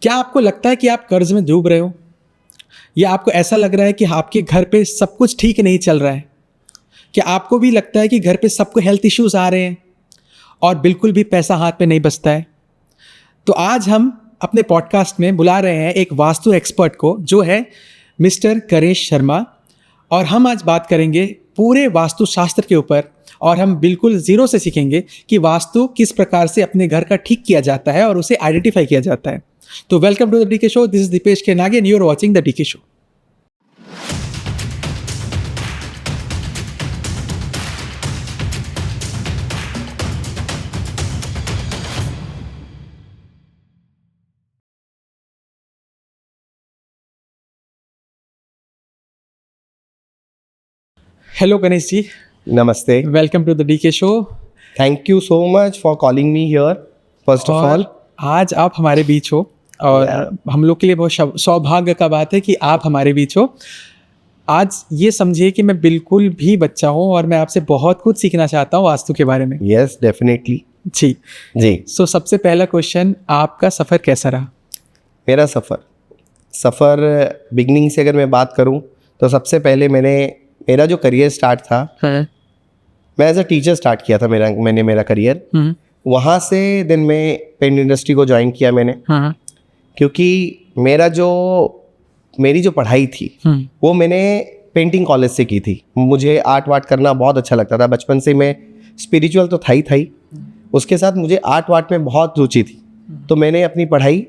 क्या आपको लगता है कि आप कर्ज में डूब रहे हो, या आपको ऐसा लग रहा है कि आपके घर पे सब कुछ ठीक नहीं चल रहा है? क्या आपको भी लगता है कि घर पे सबको हेल्थ इश्यूज आ रहे हैं और बिल्कुल भी पैसा हाथ पे नहीं बचता है? तो आज हम अपने पॉडकास्ट में बुला रहे हैं एक वास्तु एक्सपर्ट को, जो है मिस्टर करेश शर्मा, और हम आज बात करेंगे पूरे वास्तुशास्त्र के ऊपर, और हम बिल्कुल ज़ीरो से सीखेंगे कि वास्तु किस प्रकार से अपने घर का ठीक किया जाता है और उसे आइडेंटिफाई किया जाता है। तो welcome to the DK show. This is Dipesh K Nage and you are watching the DK show. Hello Ganesh ji, नमस्ते। Welcome to the DK show. Thank you so much for calling me here first of all. आज आप हमारे बीच हो और हम लोग के लिए बहुत सौभाग्य का बात है कि आप हमारे बीच हो। आज ये समझिए कि मैं बिल्कुल भी बच्चा हूँ और मैं आपसे बहुत कुछ सीखना चाहता हूँ वास्तु के बारे में। Yes, definitely. जी जी। सो सबसे पहला क्वेश्चन, आपका सफ़र कैसा रहा? मेरा सफ़र बिगनिंग से अगर मैं बात करूँ तो सबसे पहले मेरा जो करियर स्टार्ट था, मैं एज अ टीचर स्टार्ट किया था। मैंने मेरा करियर वहाँ से देन मैं पेंट इंडस्ट्री को ज्वाइन किया मैंने। क्योंकि मेरी जो पढ़ाई थी वो मैंने पेंटिंग कॉलेज से की थी। मुझे आर्ट वार्ट करना बहुत अच्छा लगता था। बचपन से मैं स्पिरिचुअल तो था ही, उसके साथ मुझे आर्ट वार्ट में बहुत रुचि थी। तो मैंने अपनी पढ़ाई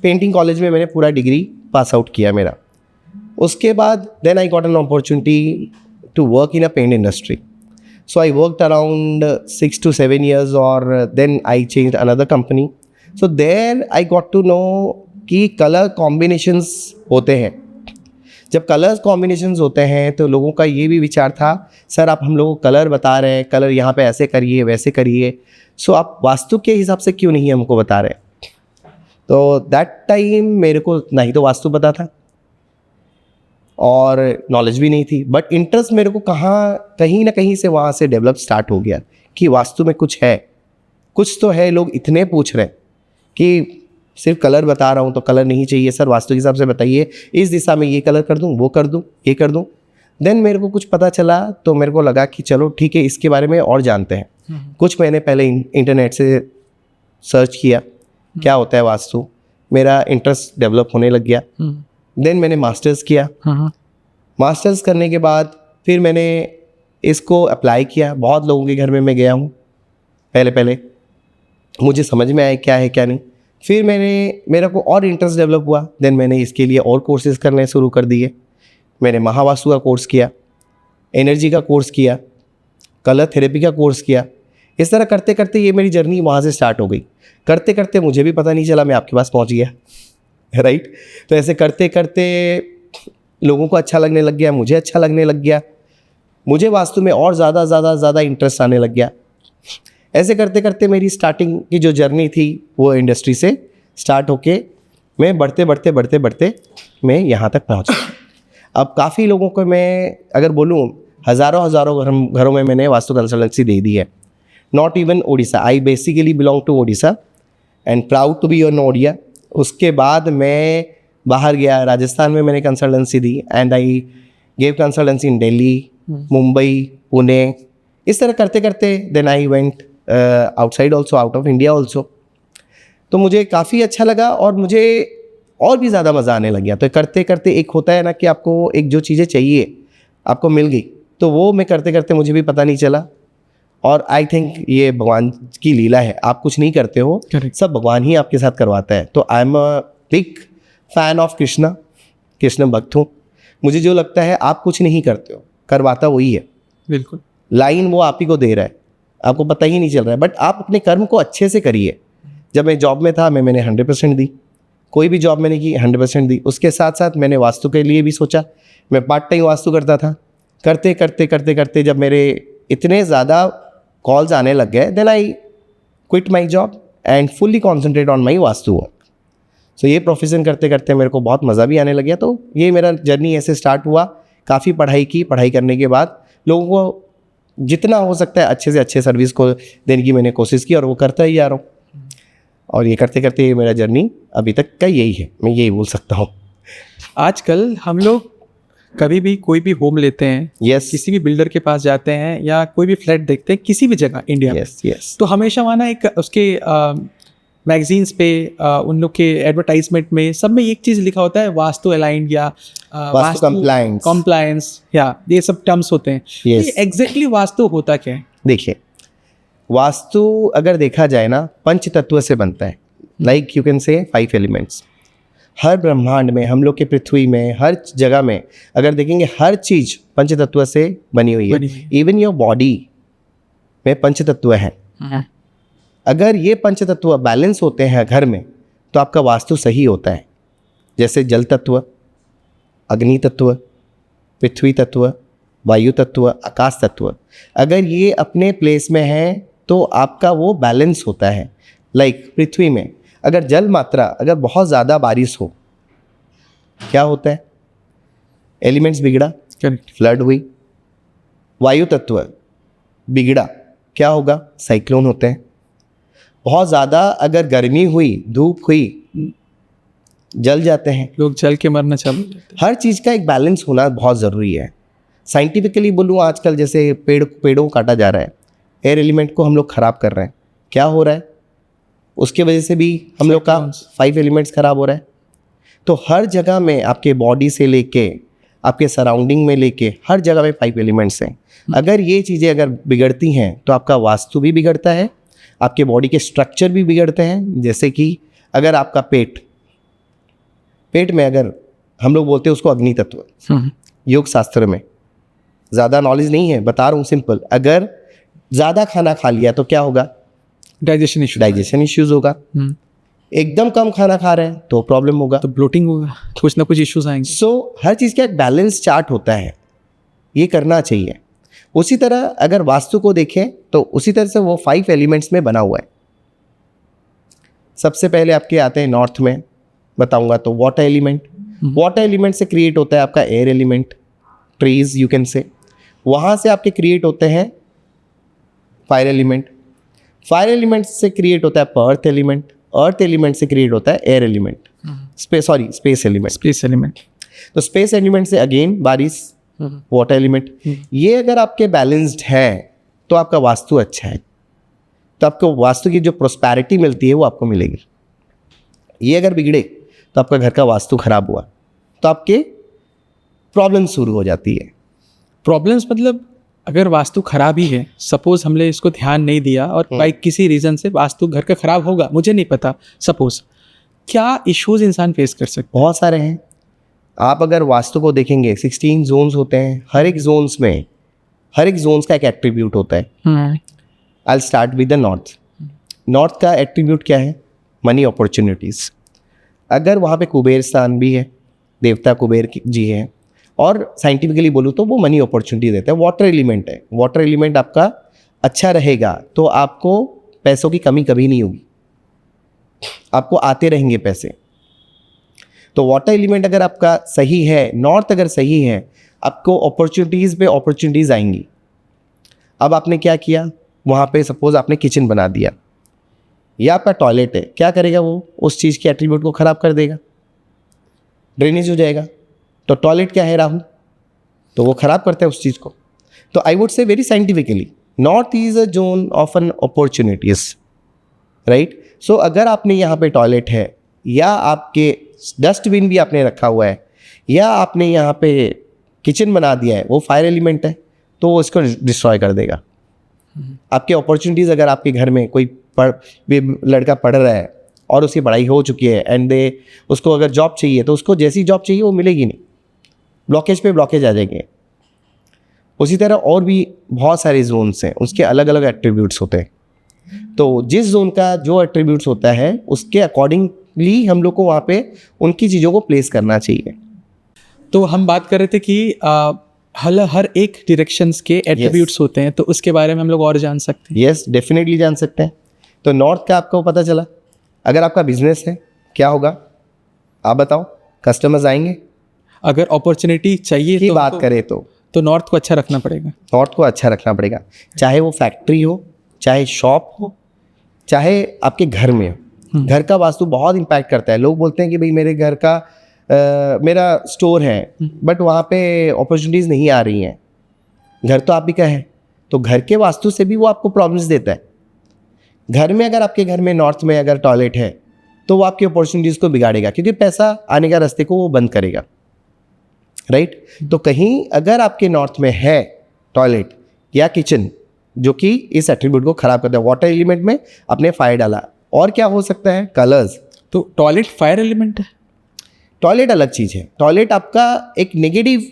पेंटिंग कॉलेज में मैंने पूरा डिग्री पास आउट किया मेरा। उसके बाद then I got an opportunity to work in a paint industry. So I worked around 6 to 7 years, or then I changed another company. So there I got to know कि colour combinations होते हैं। जब colours combinations होते हैं तो लोगों का ये भी विचार था, सर आप हम लोगों को कलर बता रहे हैं, कलर यहाँ पे ऐसे करिए वैसे करिए, सो आप वास्तु के हिसाब से क्यों नहीं हमको बता रहे? तो दैट टाइम मेरे को नहीं तो वास्तु पता था और नॉलेज भी नहीं थी, बट इंटरेस्ट मेरे को कहीं ना कहीं से वहाँ से डेवलप स्टार्ट हो गया कि वास्तु में कुछ है, कुछ तो है। लोग इतने पूछ रहे हैं कि सिर्फ कलर बता रहा हूँ तो कलर नहीं चाहिए सर, वास्तु के हिसाब से बताइए, इस दिशा में ये कलर कर दूँ, वो कर दूँ, ये कर दूँ। देन मेरे को कुछ पता चला तो मेरे को लगा कि चलो ठीक है, इसके बारे में और जानते हैं। कुछ मैंने पहले इंटरनेट से सर्च किया क्या होता है वास्तु, मेरा इंटरेस्ट डेवलप होने लग गया। देन मैंने मास्टर्स किया। मास्टर्स करने के बाद फिर मैंने इसको अप्लाई किया। बहुत लोगों के घर में मैं गया हूँ, पहले मुझे समझ में आया क्या है क्या नहीं। फिर मेरा को और इंटरेस्ट डेवलप हुआ। देन मैंने इसके लिए और कोर्सेज करने शुरू कर दिए। मैंने महावास्तु का कोर्स किया, एनर्जी का कोर्स किया, कलर थेरेपी का कोर्स किया। इस तरह करते करते ये मेरी जर्नी वहाँ से स्टार्ट हो गई। करते करते मुझे भी पता नहीं चला मैं आपके पास पहुँच गया, राइट। तो ऐसे करते करते लोगों को अच्छा लगने लग गया, मुझे अच्छा लगने लग गया, मुझे वास्तु में और ज़्यादा इंटरेस्ट आने लग गया। ऐसे करते करते मेरी स्टार्टिंग की जो जर्नी थी वो इंडस्ट्री से स्टार्ट होके मैं बढ़ते मैं यहाँ तक पहुँचा। अब काफ़ी लोगों को मैं अगर बोलूँ, हज़ारों घरों में मैंने वास्तु कंसल्टेंसी दे दी है। Not even Odisha, I basically belong to Odisha and proud to be an Odia. उसके बाद मैं बाहर गया, राजस्थान में मैंने कंसल्टेंसी दी and I gave consultancy in Delhi, Mumbai, Pune. इस तरह करते करते then I went outside also, out of India also. तो मुझे काफ़ी अच्छा लगा और मुझे और भी ज़्यादा मज़ा आने लग गया। तो करते करते एक होता है ना कि आपको एक जो चीज़ें चाहिए आपको मिल गई, तो वो मैं करते करते मुझे भी पता नहीं चला। और आई थिंक ये भगवान की लीला है, आप कुछ नहीं करते हो, सब भगवान ही आपके साथ करवाता है। तो I am a big fan of Krishna भक्त हूँ। मुझे जो लगता है आप कुछ नहीं करते हो, करवाता वही है। बिल्कुल, लाइन वो आप ही को दे रहा है, आपको पता ही नहीं चल रहा है, बट आप अपने कर्म को अच्छे से करिए। जब मैं जॉब में था मैंने 100% दी, कोई भी जॉब मैंने की 100% दी। उसके साथ साथ मैंने वास्तु के लिए भी सोचा, मैं पार्ट टाइम वास्तु करता था। करते करते जब मेरे इतने ज़्यादा कॉल्स आने लग गए, then I quit my job and fully concentrate on my vastu work. So ये प्रोफेशन करते करते मेरे को बहुत मज़ा भी आने लग गया। तो ये मेरा जर्नी ऐसे स्टार्ट हुआ। काफ़ी पढ़ाई करने के बाद लोगों को जितना हो सकता है अच्छे से अच्छे सर्विस को देने की मैंने कोशिश की और वो करता ही जा रहा हूँ। और ये करते करते मेरा जर्नी अभी तक का यही है, मैं यही बोल सकता हूँ। आजकल हम लोग कभी भी कोई भी होम लेते हैं, यस किसी भी बिल्डर के पास जाते हैं या कोई भी फ्लैट देखते हैं किसी भी जगह इंडिया में, यस यस तो हमेशा वहाँ ना एक उसके मैगजीन्स पे उन लोग के एडवर्टाइजमेंट में सब में एक चीज़ लिखा होता है, वास्तु अलाइंड या वास्तु compliance। कंप्लायंस, या ये सब टर्म्स होते हैं। Yes। ये एग्जैक्टली वास्तु होता क्या है? देखिए, वास्तु अगर देखा जाए ना, पंच तत्व से बनता है। लाइक यू कैन से 5 एलिमेंट्स। हर ब्रह्मांड में, हम लोग के पृथ्वी में, हर जगह में अगर देखेंगे, हर चीज पंच तत्व से बनी हुई है। इवन योर बॉडी में पंच तत्व है। अगर ये पंच तत्व बैलेंस होते हैं घर में, तो आपका वास्तु सही होता है। जैसे जल तत्व, अग्नि तत्व, पृथ्वी तत्व, वायु तत्व, आकाश तत्व, अगर ये अपने प्लेस में है तो आपका वो बैलेंस होता है। लाइक पृथ्वी में अगर जल मात्रा, अगर बहुत ज़्यादा बारिश हो, क्या होता है? एलिमेंट्स बिगड़ा, करेक्ट, फ्लड हुई। वायु तत्व बिगड़ा, क्या होगा? साइक्लोन होते हैं। बहुत ज़्यादा अगर गर्मी हुई, धूप हुई, जल जाते हैं, लोग जल के मरना चालू हो जाते हैं। हर चीज़ का एक बैलेंस होना बहुत ज़रूरी है। साइंटिफिकली बोलूँ, आजकल जैसे पेड़ों को काटा जा रहा है, एयर एलिमेंट को हम लोग ख़राब कर रहे हैं, क्या हो रहा है? उसके वजह से भी हम लोग का 5 एलिमेंट्स ख़राब हो रहा है। तो हर जगह में, आपके बॉडी से लेके आपके सराउंडिंग में लेके हर जगह में 5 एलिमेंट्स हैं। अगर ये चीज़ें अगर बिगड़ती हैं तो आपका वास्तु भी बिगड़ता है, आपके बॉडी के स्ट्रक्चर भी बिगड़ते हैं। जैसे कि अगर आपका पेट में अगर हम लोग बोलते हैं उसको अग्नि तत्व, योग शास्त्र में ज़्यादा नॉलेज नहीं है, बता रहा हूँ सिंपल। अगर ज़्यादा खाना खा लिया तो क्या होगा? डाइजेशन इश्यूज होगा। एकदम कम खाना खा रहे हैं तो प्रॉब्लम होगा, तो ब्लोटिंग होगा, कुछ ना कुछ इश्यूज आएंगे। सो हर चीज़ का एक बैलेंस चार्ट होता है, ये करना चाहिए। उसी तरह अगर वास्तु को देखें तो उसी तरह से वो 5 एलिमेंट्स में बना हुआ है। सबसे पहले आपके आते हैं नॉर्थ में, बताऊंगा तो वाटर एलिमेंट। वाटर एलिमेंट से क्रिएट होता है आपका air element, trees you can से। वहाँ से आपके क्रिएट होते हैं फायर एलिमेंट। फायर एलिमेंट से क्रिएट होता है अर्थ एलिमेंट। अर्थ एलिमेंट से क्रिएट होता है एयर एलिमेंट, स्पेस एलिमेंट। तो स्पेस एलिमेंट से अगेन बारिश, वाटर एलिमेंट। ये अगर आपके बैलेंस्ड है तो आपका वास्तु अच्छा है, तो आपको वास्तु की जो प्रोस्पैरिटी मिलती है वो आपको मिलेगी। ये अगर बिगड़े तो आपका घर का वास्तु खराब हुआ तो आपके प्रॉब्लम शुरू हो जाती है। प्रॉब्लम्स मतलब अगर वास्तु खराब ही है, सपोज हमने इसको ध्यान नहीं दिया और बाई किसी रीज़न से वास्तु घर का खराब होगा, मुझे नहीं पता, सपोज, क्या इश्यूज इंसान फेस कर सकते? बहुत सारे हैं। आप अगर वास्तु को देखेंगे, 16 जोन्स होते हैं। हर एक जोन्स का एक एट्रीब्यूट होता है। I will start with the north. North का एट्रीब्यूट क्या है? Money opportunities. अगर वहाँ पे कुबेर स्थान भी है, देवता कुबेर जी है, और साइंटिफिकली बोलूँ तो वो मनी अपॉर्चुनिटी देता है। वाटर एलिमेंट है, वाटर एलिमेंट आपका अच्छा रहेगा तो आपको पैसों की कमी कभी नहीं होगी, आपको आते रहेंगे पैसे। तो वाटर एलिमेंट अगर आपका सही है, नॉर्थ अगर सही है, आपको अपॉर्चुनिटीज़ पे अपॉर्चुनिटीज़ आएंगी। अब आपने क्या किया, वहाँ पे सपोज आपने किचन बना दिया या आपका टॉयलेट है, क्या करेगा वो? उस चीज़ के एट्रीब्यूट को ख़राब कर देगा, ड्रेनेज हो जाएगा। तो टॉयलेट क्या है, राहु, तो वो ख़राब करता है उस चीज़ को। तो I would say very scientifically, north is a zone of an opportunities, right. So अगर आपने यहाँ पे टॉयलेट है, या आपके डस्टबिन भी आपने रखा हुआ है, या आपने यहाँ पे किचन बना दिया है, वो फायर एलिमेंट है, तो वो इसको डिस्ट्रॉय कर देगा। आपके अपॉर्चुनिटीज़, अगर आपके घर में कोई लड़का पढ़ रहा है और उसकी पढ़ाई हो चुकी है एंड उसको अगर जॉब चाहिए, तो उसको जैसी जॉब चाहिए वो मिलेगी नहीं, ब्लॉकेज पे ब्लॉकेज आ जाएंगे। उसी तरह और भी बहुत सारे जोन्स हैं, उसके अलग अलग एट्रीब्यूट्स होते हैं। तो जिस जोन का जो एट्रीब्यूट्स होता है उसके अकॉर्डिंगली हम लोग को वहाँ पे उनकी चीज़ों को प्लेस करना चाहिए। तो हम बात कर रहे थे कि हर एक डायरेक्शंस के एट्रीब्यूट्स होते हैं, तो उसके बारे में हम लोग और जान सकते हैं। यस, डेफिनेटली जान सकते हैं। तो नॉर्थ का आपको पता चला। अगर आपका बिजनेस है, क्या होगा आप बताओ? कस्टमर्स आएंगे। अगर अपॉर्चुनिटी चाहिए की बात करें तो नॉर्थ को अच्छा रखना पड़ेगा। नॉर्थ को अच्छा रखना पड़ेगा, चाहे वो फैक्ट्री हो, चाहे शॉप हो, चाहे आपके घर में हो। घर का वास्तु बहुत इम्पैक्ट करता है। लोग बोलते हैं कि भाई मेरे घर का मेरा स्टोर है बट वहाँ पे अपॉर्चुनिटीज़ नहीं आ रही हैं, घर तो आप ही का है, तो घर के वास्तु से भी वो आपको प्रॉब्लम्स देता है। घर में अगर आपके घर में नॉर्थ में अगर टॉयलेट है तो वो आपकी अपॉर्चुनिटीज़ को बिगाड़ेगा, क्योंकि पैसा आने का रास्ते को वो बंद करेगा, राइट। तो कहीं अगर आपके नॉर्थ में है टॉयलेट या किचन जो कि इस एट्रीब्यूट को खराब करता है, वाटर एलिमेंट में आपने फायर डाला, और क्या हो सकता है, कलर्स। तो टॉयलेट फायर एलिमेंट है? टॉयलेट अलग चीज़ है, टॉयलेट आपका एक नेगेटिव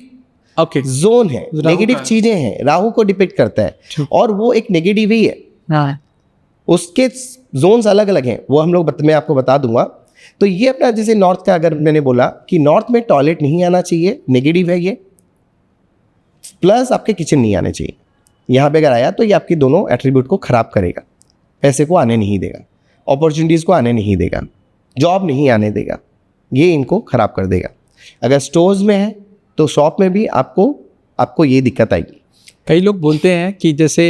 ओके, जोन है, नेगेटिव चीज़ें हैं, राहु को डिपिक्ट करता है और वो एक नेगेटिव ही है। हाँ, उसके जोन्स अलग अलग हैं, वो हम लोग मैं आपको बता दूंगा। तो ये अपना जैसे नॉर्थ का अगर मैंने बोला कि नॉर्थ में टॉयलेट नहीं आना चाहिए, नेगेटिव है ये, प्लस आपके किचन नहीं आने चाहिए। यहाँ पे अगर आया तो ये आपकी दोनों एट्रीब्यूट को खराब करेगा, पैसे को आने नहीं देगा, अपॉर्चुनिटीज़ को आने नहीं देगा, जॉब नहीं आने देगा, ये इनको खराब कर देगा। अगर स्टोर्स में है तो शॉप में भी आपको ये दिक्कत आएगी। कई लोग बोलते हैं कि जैसे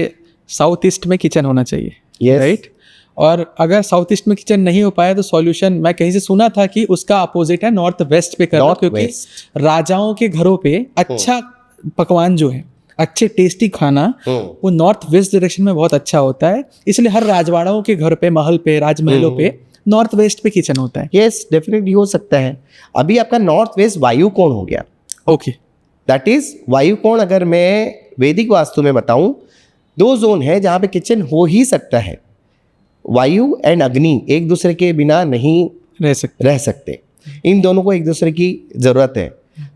साउथ ईस्ट में किचन होना चाहिए, Yes. राइट, और अगर साउथ ईस्ट में किचन नहीं हो पाया तो सॉल्यूशन मैं कहीं से सुना था कि उसका अपोजिट है नॉर्थ वेस्ट पे करना, North क्योंकि west. राजाओं के घरों पे अच्छा पकवान जो है, अच्छे टेस्टी खाना वो नॉर्थ वेस्ट डायरेक्शन में बहुत अच्छा होता है, इसलिए हर राजवाड़ाओं के घर पे, महल पे, राजमहलों पे नॉर्थ वेस्ट पे किचन होता है। यस, डेफिनेटली हो सकता है। अभी आपका नॉर्थ वेस्ट वायु कोण हो गया, ओके, दैट इज वायु कोण। अगर मैं वैदिक वास्तु में बताऊं, दो जोन है जहां पे किचन हो ही सकता है। वायु एंड अग्नि एक दूसरे के बिना नहीं रह सकते, इन दोनों को एक दूसरे की जरूरत है।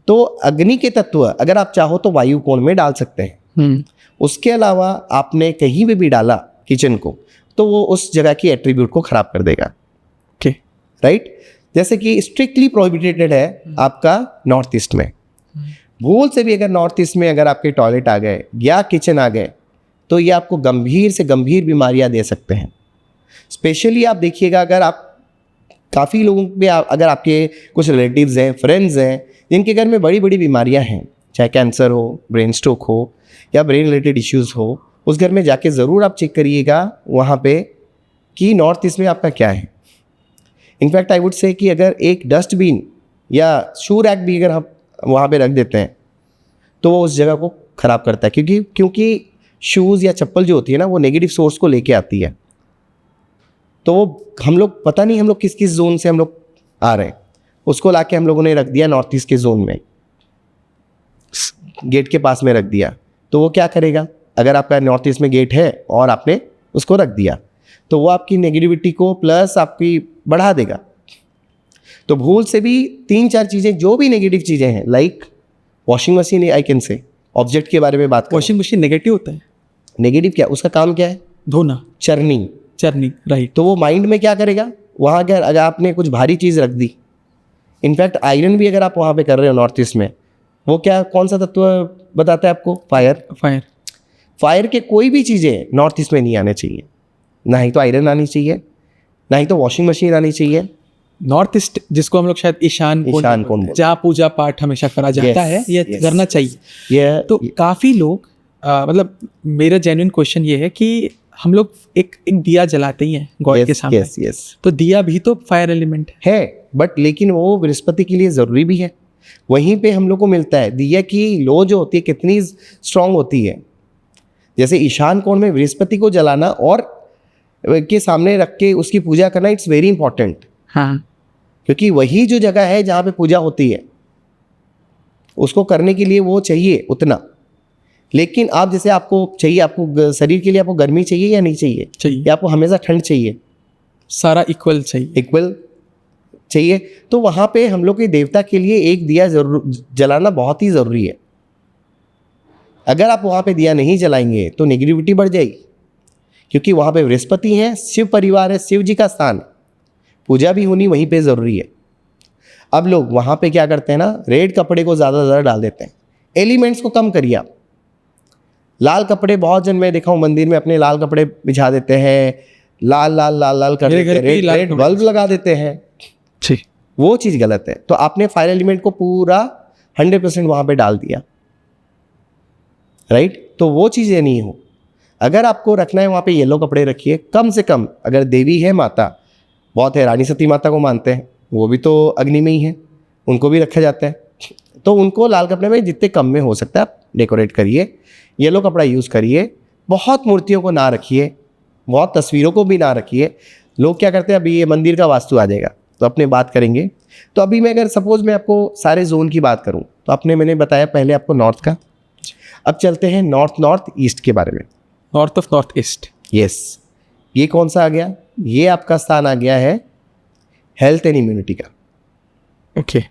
तो अग्नि के तत्व अगर आप चाहो तो वायु कोण में डाल सकते हैं। उसके अलावा आपने कहीं भी डाला किचन को तो वो उस जगह की एट्रीब्यूट को खराब कर देगा, ओके, राइट। जैसे कि स्ट्रिक्टली प्रोहिबिटेड है आपका नॉर्थ ईस्ट में, भूल से भी अगर नॉर्थ ईस्ट में अगर आपके टॉयलेट आ गए या किचन आ गए तो ये आपको गंभीर से गंभीर बीमारियां दे सकते हैं। स्पेशली आप देखिएगा, अगर आप काफ़ी लोगों पे अगर आपके कुछ रिलेटिव्स हैं, फ्रेंड्स हैं जिनके घर में बड़ी बड़ी बीमारियां हैं, चाहे कैंसर हो, ब्रेन स्ट्रोक हो या ब्रेन रिलेटेड इश्यूज़ हो, उस घर में जाके ज़रूर आप चेक करिएगा वहाँ पे कि नॉर्थ ईस्ट में आपका क्या है। इनफैक्ट आई वुड से कि अगर एक डस्टबिन या शू रैक भी अगर हम वहाँ पे रख देते हैं तो वो उस जगह को ख़राब करता है, क्योंकि शूज़ या चप्पल जो होती है ना वो नेगेटिव सोर्स को लेके आती है। तो वो हम लोग पता नहीं हम लोग किस किस जोन से हम लोग आ रहे हैं, उसको लाके हम लोगों ने रख दिया नॉर्थ ईस्ट के जोन में, गेट के पास में रख दिया। तो वो क्या करेगा, अगर आपका नॉर्थ ईस्ट में गेट है और आपने उसको रख दिया तो वो आपकी नेगेटिविटी को प्लस आपकी बढ़ा देगा। तो भूल से भी 3-4 चीज़ें जो भी नेगेटिव चीज़ें हैं, like washing machine, I can say object के बारे में बात करें। वॉशिंग मशीन नेगेटिव होता है? नेगेटिव क्या, उसका काम क्या है, धोना, चर्निंग, राइट। तो वो माइंड में क्या करेगा, वहाँ अगर आपने कुछ भारी चीज़ रख दी, इनफैक्ट आयरन भी अगर आप वहाँ पे कर रहे हो नॉर्थ ईस्ट में, वो क्या कौन सा तत्व बताता है आपको, फायर के कोई भी चीज़ें नॉर्थ ईस्ट में नहीं आने चाहिए, ना ही तो आयरन आनी चाहिए, ना ही तो वॉशिंग मशीन आनी चाहिए। नॉर्थ ईस्ट जिसको हम लोग शायद ईशान कोण, जहाँ पूजा पाठ हमेशा करा जाता है, ये करना चाहिए। तो काफ़ी लोग मतलब मेरा जेन्युइन क्वेश्चन ये है कि हम लोग एक दिया जलाते ही हैं गॉड के सामने, तो दिया भी तो फायर एलिमेंट है, बट लेकिन वो बृहस्पति के लिए ज़रूरी भी है। वहीं पे हम लोग को मिलता है दिया की लो जो होती है कितनी स्ट्रांग होती है। जैसे ईशान कोण में बृहस्पति को जलाना और के सामने रख के उसकी पूजा करना, इट्स वेरी इंपॉर्टेंट। हाँ, क्योंकि वही जो जगह है जहाँ पे पूजा होती है, उसको करने के लिए वो चाहिए उतना। लेकिन आप जैसे आपको चाहिए, आपको शरीर के लिए आपको गर्मी चाहिए या नहीं चाहिए, या आपको हमेशा ठंड चाहिए, सारा इक्वल चाहिए, तो वहाँ पे हम लोग के देवता के लिए एक दिया जरूर जलाना बहुत ही ज़रूरी है। अगर आप वहाँ पे दिया नहीं जलाएंगे तो नेगेटिविटी बढ़ जाएगी, क्योंकि वहाँ पे बृहस्पति हैं, शिव परिवार है, शिव जी का स्थान, पूजा भी होनी वहीं पे ज़रूरी है। अब लोग वहाँ पे क्या करते हैं ना, रेड कपड़े को ज़्यादा से ज़्यादा डाल देते हैं, एलिमेंट्स को कम करिए आप। लाल कपड़े, बहुत जन मैं देखा हूँ मंदिर में अपने लाल कपड़े बिछा देते हैं, लाल लाल लाल लाल कर देते हैं, रेड बल्ब लगा देते हैं, वो चीज़ गलत है। तो आपने फायर एलिमेंट को पूरा 100% वहाँ पे डाल दिया, राइट। तो वो चीज़ें नहीं हो। अगर आपको रखना है वहाँ पे येलो कपड़े रखिए, कम से कम। अगर देवी है माता बहुत है, रानी सती माता को मानते हैं, वो भी तो अग्नि में ही है, उनको भी रखा जाता है। तो उनको लाल कपड़े में जितने कम में हो सकता है आप डेकोरेट करिए, येलो कपड़ा यूज़ करिए, बहुत मूर्तियों को ना रखिए, बहुत तस्वीरों को भी ना रखिए। लोग क्या करते हैं, अभी ये मंदिर का वास्तु आ जाएगा तो अपने बात करेंगे। तो अभी मैं अगर सपोज मैं आपको सारे जोन की बात करूं तो मैंने बताया पहले आपको नॉर्थ का, अब चलते हैं नॉर्थ ईस्ट के बारे में। North of north east, yes, ये कौन सा आ गया, ये आपका स्थान आ गया है हेल्थ एंड इम्यूनिटी का। ओके,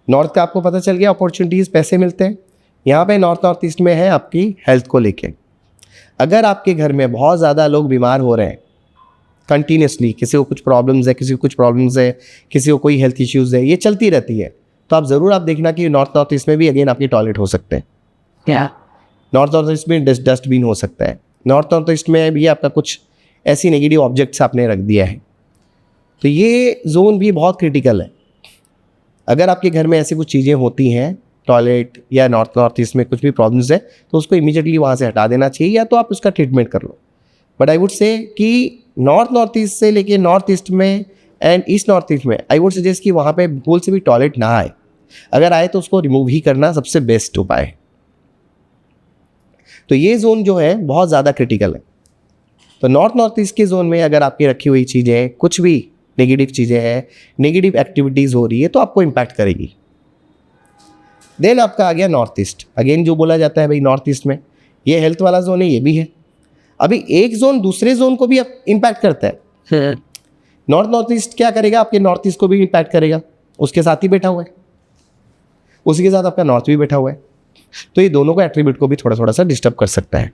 नॉर्थ का आपको पता चल गया, अपॉर्चुनिटीज़, पैसे मिलते हैं। यहाँ पे नॉर्थ ईस्ट में है आपकी हेल्थ को लेके। अगर आपके घर में बहुत ज़्यादा लोग बीमार हो रहे हैं कंटिन्यूसली, किसी को कुछ प्रॉब्लम्स है, किसी को कुछ प्रॉब्लम्स है, किसी को कोई हेल्थ इश्यूज़ है, ये चलती रहती है, तो आप ज़रूर आप देखना कि नॉर्थ ईस्ट में भी अगेन आपके टॉयलेट हो सकते हैं। क्या नॉर्थ ईस्ट में डस्टबिन हो सकता है। नॉर्थ ईस्ट में भी आपका कुछ ऐसी नेगेटिव ऑब्जेक्ट्स आपने रख दिया है, तो ये जोन भी बहुत क्रिटिकल है। अगर आपके घर में ऐसी कुछ चीज़ें होती हैं, टॉयलेट या नॉर्थ ईस्ट में कुछ भी प्रॉब्लम्स है, तो उसको इमीडिएटली वहाँ से हटा देना चाहिए, या तो आप उसका ट्रीटमेंट कर लो। बट आई वुड से कि नॉर्थ ईस्ट से लेके नॉर्थ ईस्ट में एंड ईस्ट नॉर्थ ईस्ट में आई वुड सजेस्ट कि वहाँ पे भूल से भी टॉयलेट ना आए, अगर आए तो उसको रिमूव ही करना सबसे बेस्ट उपाय है। तो ये जोन जो है बहुत ज़्यादा क्रिटिकल है। तो नॉर्थ ईस्ट के जोन में अगर आपकी रखी हुई चीज़ें, कुछ भी नेगेटिव चीज़ें हैं, नेगेटिव एक्टिविटीज़ हो रही है, तो आपको इम्पैक्ट करेगी। देन आपका आ गया नॉर्थ ईस्ट। अगेन जो बोला जाता है भाई नॉर्थ ईस्ट में ये हेल्थ वाला जोन है, ये भी है। अभी एक जोन दूसरे जोन को भी इम्पैक्ट करता है। नॉर्थ ईस्ट क्या करेगा, आपके नॉर्थ ईस्ट को भी इम्पैक्ट करेगा, उसके साथ ही बैठा हुआ है, उसी के साथ आपका नॉर्थ भी बैठा हुआ है, तो ये दोनों को एट्रीब्यूट को भी थोड़ा थोड़ा सा डिस्टर्ब कर सकता है।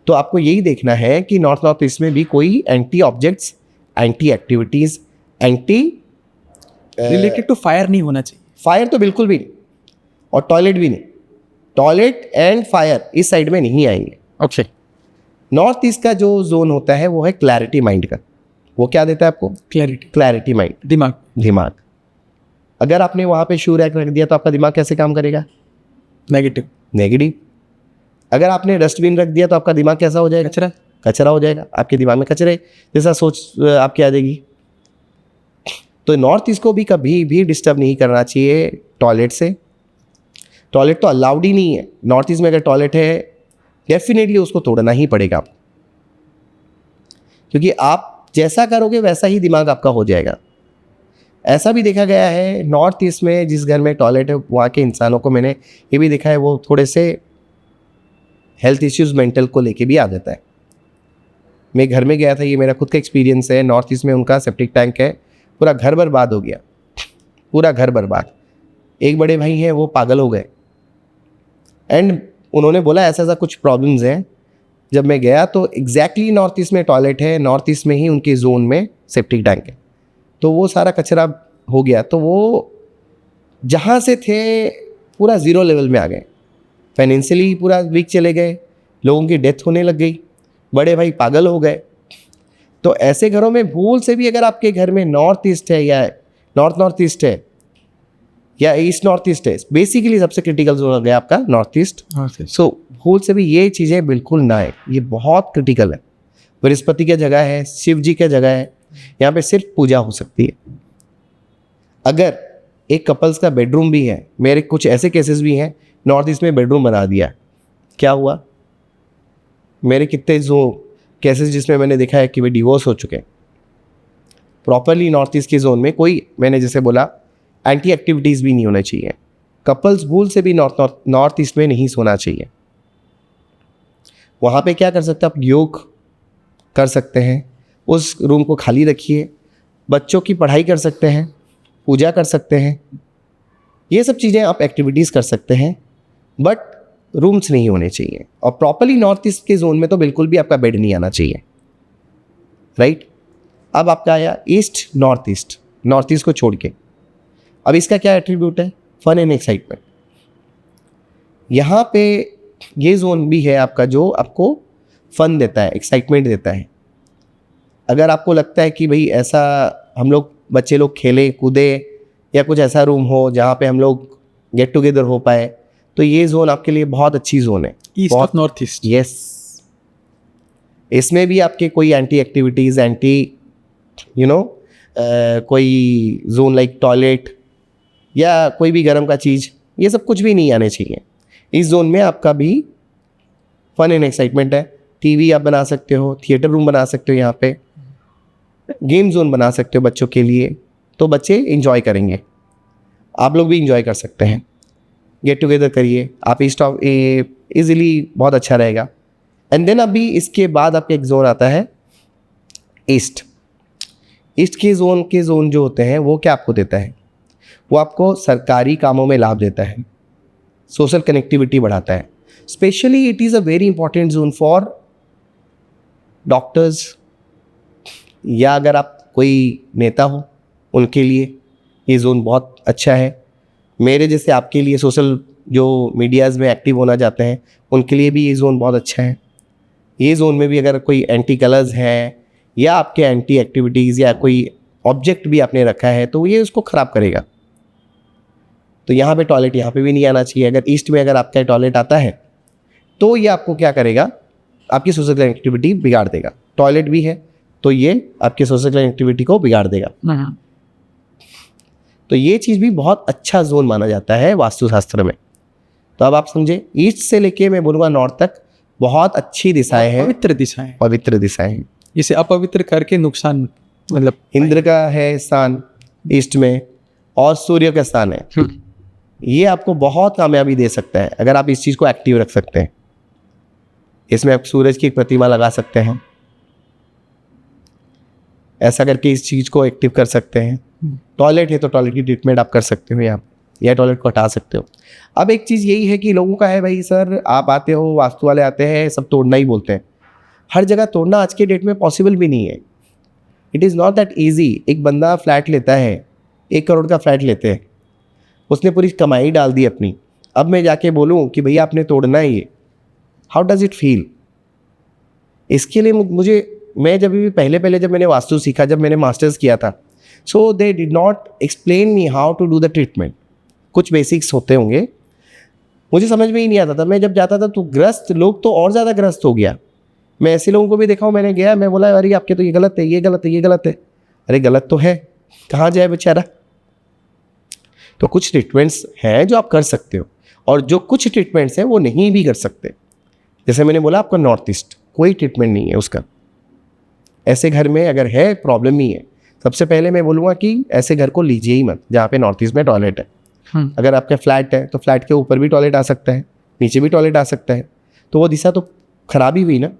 तो आपको यही देखना है कि नॉर्थ ईस्ट में भी कोई anti objects, anti activities, anti related to fire नहीं होना चाहिए। फायर तो बिल्कुल भी नहीं, और टॉयलेट भी नहीं। टॉयलेट एंड फायर इस साइड में नहीं आएंगे। ओके, नॉर्थ ईस्ट का जो जोन होता है वो है क्लैरिटी माइंड का। वो क्या देता है आपको, क्लैरिटी माइंड, दिमाग। अगर आपने वहाँ पे शू रैक रख दिया तो आपका दिमाग कैसे काम करेगा, नेगेटिव। अगर आपने डस्टबिन रख दिया तो आपका दिमाग कैसा हो जाएगा, कचरा हो जाएगा। आपके दिमाग में कचरे जैसा सोच आपकी आ जाएगी। तो नॉर्थ ईस्ट को भी कभी भी डिस्टर्ब नहीं करना चाहिए टॉयलेट से। टॉयलेट तो अलाउड ही नहीं है नॉर्थ ईस्ट में। अगर टॉयलेट है डेफिनेटली उसको तोड़ना ही पड़ेगा आपको, क्योंकि आप जैसा करोगे वैसा ही दिमाग आपका हो जाएगा। ऐसा भी देखा गया है नॉर्थ ईस्ट में, जिस घर में टॉयलेट है वहाँ के इंसानों को मैंने ये भी देखा है, वो थोड़े से हेल्थ इश्यूज़ मेंटल को लेके भी आ जाता है। मैं घर में गया था, ये मेरा खुद का एक्सपीरियंस है। नॉर्थ ईस्ट में उनका सेप्टिक टैंक है, पूरा घर बर्बाद हो गया, पूरा घर बर्बाद। एक बड़े भाई हैं वो पागल हो गए, एंड उन्होंने बोला ऐसा ऐसा कुछ प्रॉब्लम्स हैं। जब मैं गया तो एग्जैक्टली नॉर्थ ईस्ट में टॉयलेट है, नॉर्थ ईस्ट में ही उनके जोन में सेप्टिक टैंक है, तो वो सारा कचरा हो गया। तो वो जहाँ से थे पूरा ज़ीरो लेवल में आ गए, फाइनेंशियली पूरा वीक चले गए, लोगों की डेथ होने लग गई, बड़े भाई पागल हो गए। तो ऐसे घरों में भूल से भी अगर आपके घर में नॉर्थ ईस्ट है या नॉर्थ ईस्ट है या ईस्ट नॉर्थ ईस्ट है, बेसिकली सबसे क्रिटिकल जोन हो गया आपका नॉर्थ ईस्ट। सो भूल से भी ये चीज़ें बिल्कुल ना है, ये बहुत क्रिटिकल है। बृहस्पति की जगह है, शिव जी की जगह है, यहाँ पे सिर्फ पूजा हो सकती है। अगर एक कपल्स का बेडरूम भी है, मेरे कुछ ऐसे केसेस भी हैं नॉर्थ ईस्ट में बेडरूम बना दिया, क्या हुआ, मेरे कितने जो केसेस जिसमें मैंने देखा है कि वे डिवोर्स हो चुके हैं। प्रॉपरली नॉर्थ ईस्ट के जोन में कोई, मैंने जैसे बोला, एंटी एक्टिविटीज़ भी नहीं होना चाहिए। कपल्स भूल से भी नॉर्थ ईस्ट में नहीं सोना चाहिए। वहाँ पे क्या कर सकते हैं आप, योग कर सकते हैं, उस रूम को खाली रखिए, बच्चों की पढ़ाई कर सकते हैं, पूजा कर सकते हैं, ये सब चीज़ें आप एक्टिविटीज़ कर सकते हैं, बट रूम्स नहीं होने चाहिए। और प्रॉपरली नॉर्थ ईस्ट के जोन में तो बिल्कुल भी आपका बेड नहीं आना चाहिए, राइट। अब आपका आया ईस्ट नॉर्थ ईस्ट को छोड़ के। अब इसका क्या एट्रीब्यूट है, फन एंड एक्साइटमेंट। यहाँ पे ये जोन भी है आपका जो आपको फन देता है, एक्साइटमेंट देता है। अगर आपको लगता है कि भाई ऐसा हम लोग बच्चे लोग खेले कूदे या कुछ ऐसा रूम हो जहाँ पे हम लोग गेट टुगेदर हो पाए, तो ये जोन आपके लिए बहुत अच्छी जोन है, east of north east. Yes, इसमें भी आपके कोई anti activities, anti you know कोई जोन लाइक टॉयलेट या कोई भी गर्म का चीज़, ये सब कुछ भी नहीं आने चाहिए। इस जोन में आपका भी फन एंड एक्साइटमेंट है। टीवी आप बना सकते हो, थिएटर रूम बना सकते हो, यहाँ पे गेम जोन बना सकते हो बच्चों के लिए, तो बच्चे इंजॉय करेंगे, आप लोग भी इंजॉय कर सकते हैं। गेट टुगेदर करिए आप, ईजिली बहुत अच्छा रहेगा। एंड देन अभी इसके बाद आपका एक जोन आता है ईस्ट। ईस्ट के जोन जो होते हैं वो क्या आपको देता है, वो आपको सरकारी कामों में लाभ देता है, सोशल कनेक्टिविटी बढ़ाता है। Specially it is a very important zone for doctors, या अगर आप कोई नेता हो उनके लिए ये जोन बहुत अच्छा है। मेरे जैसे आपके लिए सोशल जो मीडियाज़ में एक्टिव होना चाहते हैं उनके लिए भी ये जोन बहुत अच्छा है। ये जोन में भी अगर कोई एंटी कलर्स हैं या आपके एंटी एक्टिविटीज़ या कोई ऑब्जेक्ट भी आपने रखा है तो ये उसको ख़राब करेगा। तो यहाँ पे टॉयलेट यहाँ पे भी नहीं आना चाहिए। अगर ईस्ट में अगर आपका टॉयलेट आता है तो ये आपको क्या करेगा, आपकी सोशल कनेक्टिविटी बिगाड़ देगा। टॉयलेट भी है तो ये आपके सोशल कनेक्टिविटी को बिगाड़ देगा। तो ये चीज़ भी बहुत अच्छा जोन माना जाता है वास्तुशास्त्र में। तो अब आप समझे, ईस्ट से लेके मैं बोलूँगा नॉर्थ तक बहुत अच्छी दिशाएं हैं, पवित्र दिशाएं हैं। इसे अपवित्र करके नुकसान, मतलब इंद्र का है स्थान ईस्ट में और सूर्य का स्थान है, ये आपको बहुत कामयाबी दे सकता है अगर आप इस चीज़ को एक्टिव रख सकते हैं। इसमें आप सूरज की एक प्रतिमा लगा सकते हैं, ऐसा करके इस चीज़ को एक्टिव कर सकते हैं। टॉयलेट है तो टॉयलेट की ट्रीटमेंट आप कर सकते हो यहाँ, या टॉयलेट को हटा सकते हो। अब एक चीज़ यही है कि लोगों का है भाई सर आप आते हो, वास्तु वाले आते हैं, सब तोड़ना ही बोलते हैं। हर जगह तोड़ना आज के डेट में पॉसिबल भी नहीं है। It is not that easy. एक बंदा फ्लैट लेता है, 1 करोड़ का फ्लैट लेते हैं, उसने पूरी कमाई डाल दी अपनी, अब मैं जाके बोलूँ कि भैया आपने तोड़ना है ये, हाउ डज़ इट फील। इसके लिए मैं जब भी पहले जब मैंने वास्तु सीखा, जब मैंने मास्टर्स किया था, so they did not explain me how to do the treatment. कुछ बेसिक्स होते होंगे, मुझे समझ में ही नहीं आता था। मैं जब जाता था तो ग्रस्त लोग तो और ज़्यादा ग्रस्त हो गया। मैं ऐसे लोगों को भी देखा हूँ, मैंने गया, मैं बोला अरे आपके तो ये गलत है, ये गलत है, ये गलत है। अरे गलत तो है, कहाँ जाए बेचारा। तो कुछ ट्रीटमेंट्स हैं जो आप कर सकते हो, और जो कुछ ट्रीटमेंट्स हैं वो नहीं भी कर सकते। जैसे मैंने बोला आपका नॉर्थ ईस्ट कोई ट्रीटमेंट नहीं है उसका। ऐसे घर में अगर है प्रॉब्लम ही है, सबसे पहले मैं बोलूँगा कि ऐसे घर को लीजिए ही मत जहाँ पे नॉर्थ ईस्ट में टॉयलेट है। अगर आपका फ्लैट है तो फ्लैट के ऊपर भी टॉयलेट आ सकता है, नीचे भी टॉयलेट आ सकता है, तो वो दिशा तो खराब ही हुई ना।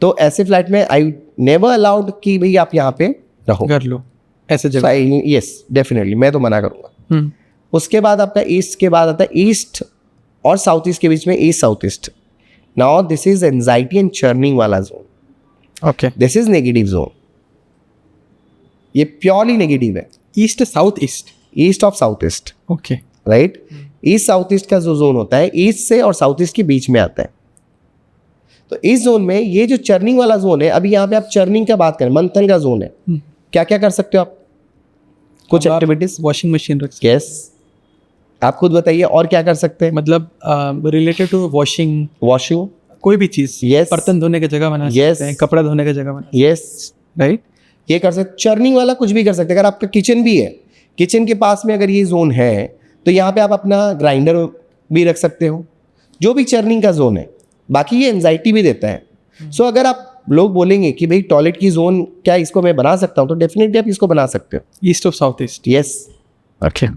तो ऐसे फ्लैट में आई नेवर अलाउड कि भाई आप यहाँ पे रहो, कर लो ऐसे जगह। यस डेफिनेटली, मैं तो मना करूँगा। उसके बाद आपका ईस्ट के बाद आता है ईस्ट और साउथ ईस्ट के बीच में east south east. Now this is anxiety and churning वाला zone. Okay, this is negative zone, ये प्योरली नेगेटिव है। East south east, east of south east, okay right. East south east का जो zone होता है ईस्ट से और south east के बीच में आता है। तो इस जोन में ये जो चर्निंग वाला जोन है, अभी यहाँ पे आप चर्निंग का बात करें, मंथन का जोन है, क्या क्या कर सकते हो आप, कुछ एक्टिविटीज। वॉशिंग मशीन रख सकते, यस, आप खुद बताइए और क्या कर सकते हैं। मतलब रिलेटेड टू वॉशिंग कोई भी चीज़। Yes. बर्तन धोने की जगह बना Yes. सकते हैं, कपड़ा धोने की जगह बना, यस, राइट। ये कर सकते। चर्निंग वाला कुछ भी कर सकते हैं। अगर आपका किचन भी है, किचन के पास में अगर ये जोन है तो यहाँ पे आप अपना ग्राइंडर भी रख सकते हो, जो भी चर्निंग का जोन है। बाकी ये एंजाइटी भी देता है। सो अगर आप लोग बोलेंगे कि भाई टॉयलेट की जोन क्या इसको मैं बना सकता हूँ, तो डेफिनेटली आप इसको बना सकते हो, east of south east. Yes. Okay,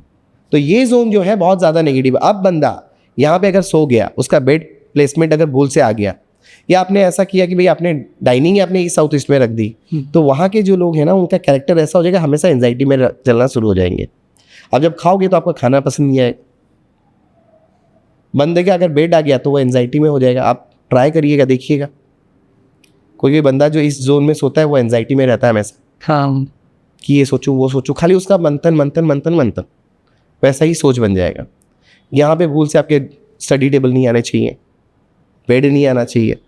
तो ये जोन जो है बहुत ज़्यादा नेगेटिव। अब बंदा यहाँ पे अगर सो गया, उसका बेड प्लेसमेंट अगर भूल से आ गया, या आपने ऐसा किया कि भाई आपने डाइनिंग आपने ईस्ट साउथ ईस्ट में रख दी, तो वहाँ के जो लोग हैं ना, उनका कैरेक्टर ऐसा हो जाएगा, हमेशा एंजाइटी में चलना शुरू हो जाएंगे। अब जब खाओगे तो आपको खाना पसंद नहीं आएगा। बंदे का अगर बेड आ गया तो वो एंजाइटी में हो जाएगा। आप ट्राई करिएगा, देखिएगा। कोई भी बंदा जो इस जोन में सोता है वो एंजाइटी में रहता है हमेशा, हाँ, कि ये सोचूं वो सोचूं, खाली उसका मंथन मंथन मंथन मंथन, वैसा ही सोच बन जाएगा। यहाँ पे भूल से आपके स्टडी टेबल नहीं आने चाहिए, बेड नहीं आना चाहिए।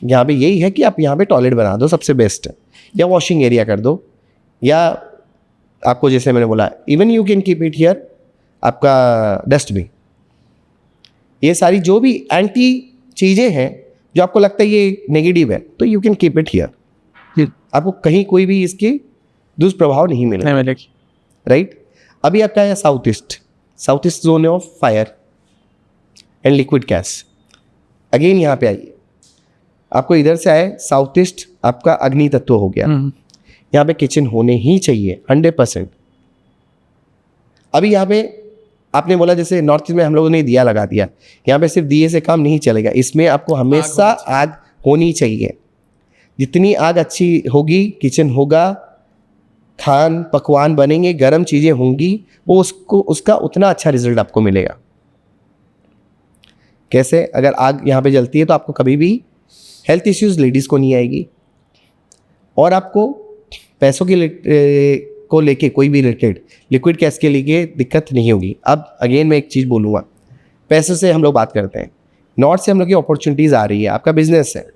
यहाँ पे यही है कि आप यहाँ पे टॉयलेट बना दो, सबसे बेस्ट है, या वॉशिंग एरिया कर दो, या आपको जैसे मैंने बोला even you can keep it here आपका डस्टबिन। ये सारी जो भी एंटी चीज़ें हैं जो आपको लगता है ये नेगेटिव है, तो you can keep it here. आपको कहीं कोई भी इसके दुष्प्रभाव नहीं मिलेगा, नहीं मिलेगी। राइट। अभी आपका है south east zone of fire and liquid gas. Again यहाँ पे आइए, आपको इधर से आए साउथ ईस्ट आपका अग्नि तत्व हो गया, यहाँ पे किचन होने ही चाहिए 100%। अभी यहाँ पे आपने बोला जैसे नॉर्थ ईस्ट में हम लोगों ने दिया लगा दिया, यहाँ पे सिर्फ दिए से काम नहीं चलेगा, इसमें आपको हमेशा आग होनी चाहिए। जितनी आग अच्छी होगी, किचन होगा, खान पकवान बनेंगे, गर्म चीज़ें होंगी, वो उसका उतना अच्छा रिजल्ट आपको मिलेगा। कैसे? अगर आग यहाँ पे जलती है तो आपको कभी भी हेल्थ इश्यूज लेडीज़ को नहीं आएगी, और आपको पैसों को लेके कोई भी रिलेटेड लिक्विड गैस के लिए दिक्कत नहीं होगी। अब अगेन मैं एक चीज़ बोलूँगा, पैसे से हम लोग बात करते हैं, नॉर्थ से हम लोग की अपॉर्चुनिटीज़ आ रही है, आपका बिजनेस है,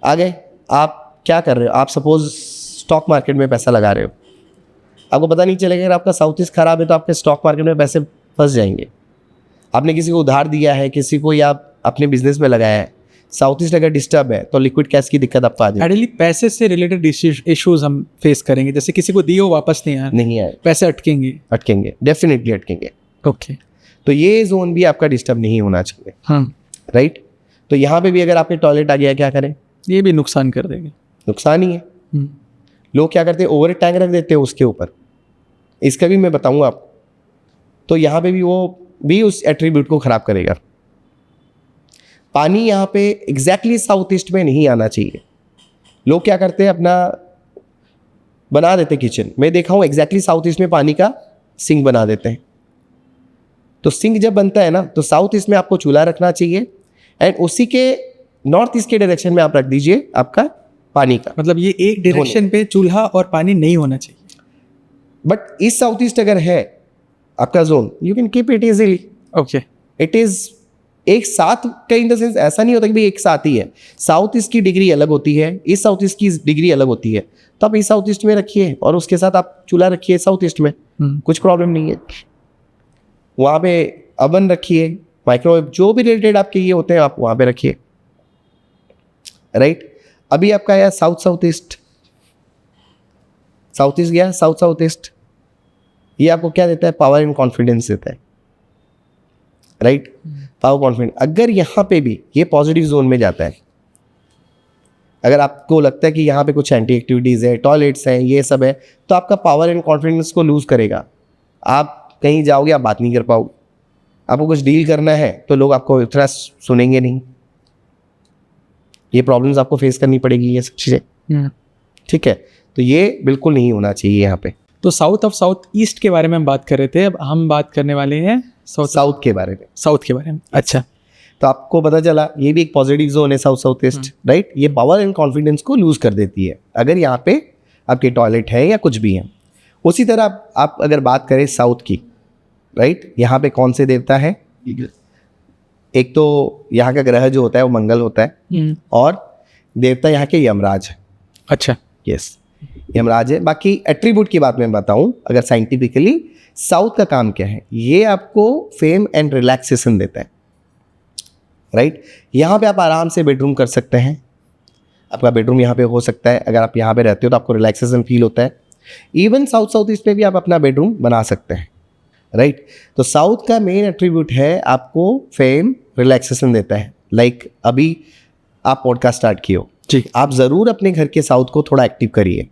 आ गए, आप क्या कर रहे हो? आप सपोज स्टॉक मार्केट में पैसा लगा रहे हो, आपको पता नहीं चलेगा अगर आपका साउथ ईस्ट खराब है तो आपके स्टॉक मार्केट में पैसे फंस जाएंगे। आपने किसी को उधार दिया है, किसी को, या अपने बिजनेस में लगाया है, साउथ ईस्ट अगर डिस्टर्ब है तो लिक्विड गैस की दिक्कत आपको आ जाएगी। आइडियली पैसे से रिलेटेड इश्यूज हम फेस करेंगे, जैसे किसी को दिए हो वापस नहीं आए, पैसे अटकेंगे, डेफिनेटली अटकेंगे। ओके, तो ये जोन भी आपका डिस्टर्ब नहीं होना चाहिए, राइट। तो यहाँ पे भी अगर आपके टॉयलेट आ गया, क्या करें? ये भी नुकसान कर देंगे, नुकसान ही है। लोग क्या करते हैं, ओवर टैंक रख देते हैं उसके ऊपर, इसका भी मैं बताऊंगा आपको। तो यहाँ पे भी वो भी उस एट्रीब्यूट को खराब करेगा। पानी यहाँ पे एग्जैक्टली साउथ ईस्ट में नहीं आना चाहिए। लोग क्या करते हैं, अपना बना देते किचन, मैं देखा हूँ एग्जैक्टली साउथ ईस्ट में पानी का सिंक बना देते हैं। तो सिंक जब बनता है ना, तो साउथ ईस्ट में आपको चूल्हा रखना चाहिए, एंड उसी के नॉर्थ ईस्ट के डायरेक्शन में आप रख दीजिए आपका पानी का, मतलब ये एक डायरेक्शन पे चूल्हा और पानी नहीं होना चाहिए। बट इस साउथ ईस्ट अगर है आपका zone, you can keep it easily. Okay, it is एक साथ का इन द सेंस ऐसा नहीं होता कि भाई एक साथ ही है। साउथ ईस्ट की डिग्री अलग होती है, इस साउथ ईस्ट की डिग्री अलग होती है, तो आप इस साउथ ईस्ट में रखिए और उसके साथ आप चूल्हा रखिए साउथ ईस्ट में, कुछ प्रॉब्लम नहीं है। वहाँ पे अवन रखिए, माइक्रोवेव, जो भी रिलेटेड आपके ये होते हैं आप वहाँ पे रखिए, राइट। अभी आपका आया साउथ ईस्ट गया, साउथ ईस्ट, ये आपको क्या देता है? पावर एंड कॉन्फिडेंस देता है, राइट। पावर कॉन्फिडेंस, अगर यहाँ पे भी ये पॉजिटिव जोन में जाता है, अगर आपको लगता है कि यहाँ पे कुछ एंटी एक्टिविटीज़ है, टॉयलेट्स हैं, ये सब है, तो आपका पावर एंड कॉन्फिडेंस को लूज़ करेगा। आप कहीं जाओगे, आप बात नहीं कर पाओगे, आपको कुछ डील करना है तो लोग आपको इतना सुनेंगे नहीं, ये प्रॉब्लम्स आपको फेस करनी पड़ेगी, ये सब चीज़ें, ठीक है। तो ये बिल्कुल नहीं होना चाहिए यहाँ पे। तो साउथ ईस्ट के बारे में हम बात कर रहे थे, अब हम बात करने वाले हैं साउथ के बारे में। अच्छा, तो आपको पता चला ये भी एक पॉजिटिव जोन है साउथ ईस्ट, राइट। ये पावर एंड कॉन्फिडेंस को लूज कर देती है अगर यहाँ पे आपके टॉयलेट है या कुछ भी है। उसी तरह आप अगर बात करें साउथ की, राइट, यहाँ पे कौन से देवता है? एक तो यहाँ का ग्रह जो होता है वो मंगल होता है, और देवता यहाँ के यमराज है। अच्छा, यस, यमराज है। बाकी एट्रीब्यूट की बात मैं बताऊं, अगर साइंटिफिकली साउथ का काम क्या है, ये आपको फेम एंड रिलैक्सेशन देता है, राइट। यहाँ पे आप आराम से बेडरूम कर सकते हैं, आपका बेडरूम यहाँ पे हो सकता है। अगर आप यहाँ पे रहते हो तो आपको रिलैक्सेशन फील होता है। इवन साउथ ईस्ट में भी आप अपना बेडरूम बना सकते हैं, राइट। तो साउथ का मेन एट्रीब्यूट है आपको फेम, रिलैक्सेशन देता है। लाइक अभी आप पॉडकास्ट स्टार्ट किए हो, ठीक, आप ज़रूर अपने घर के साउथ को थोड़ा एक्टिव करिए।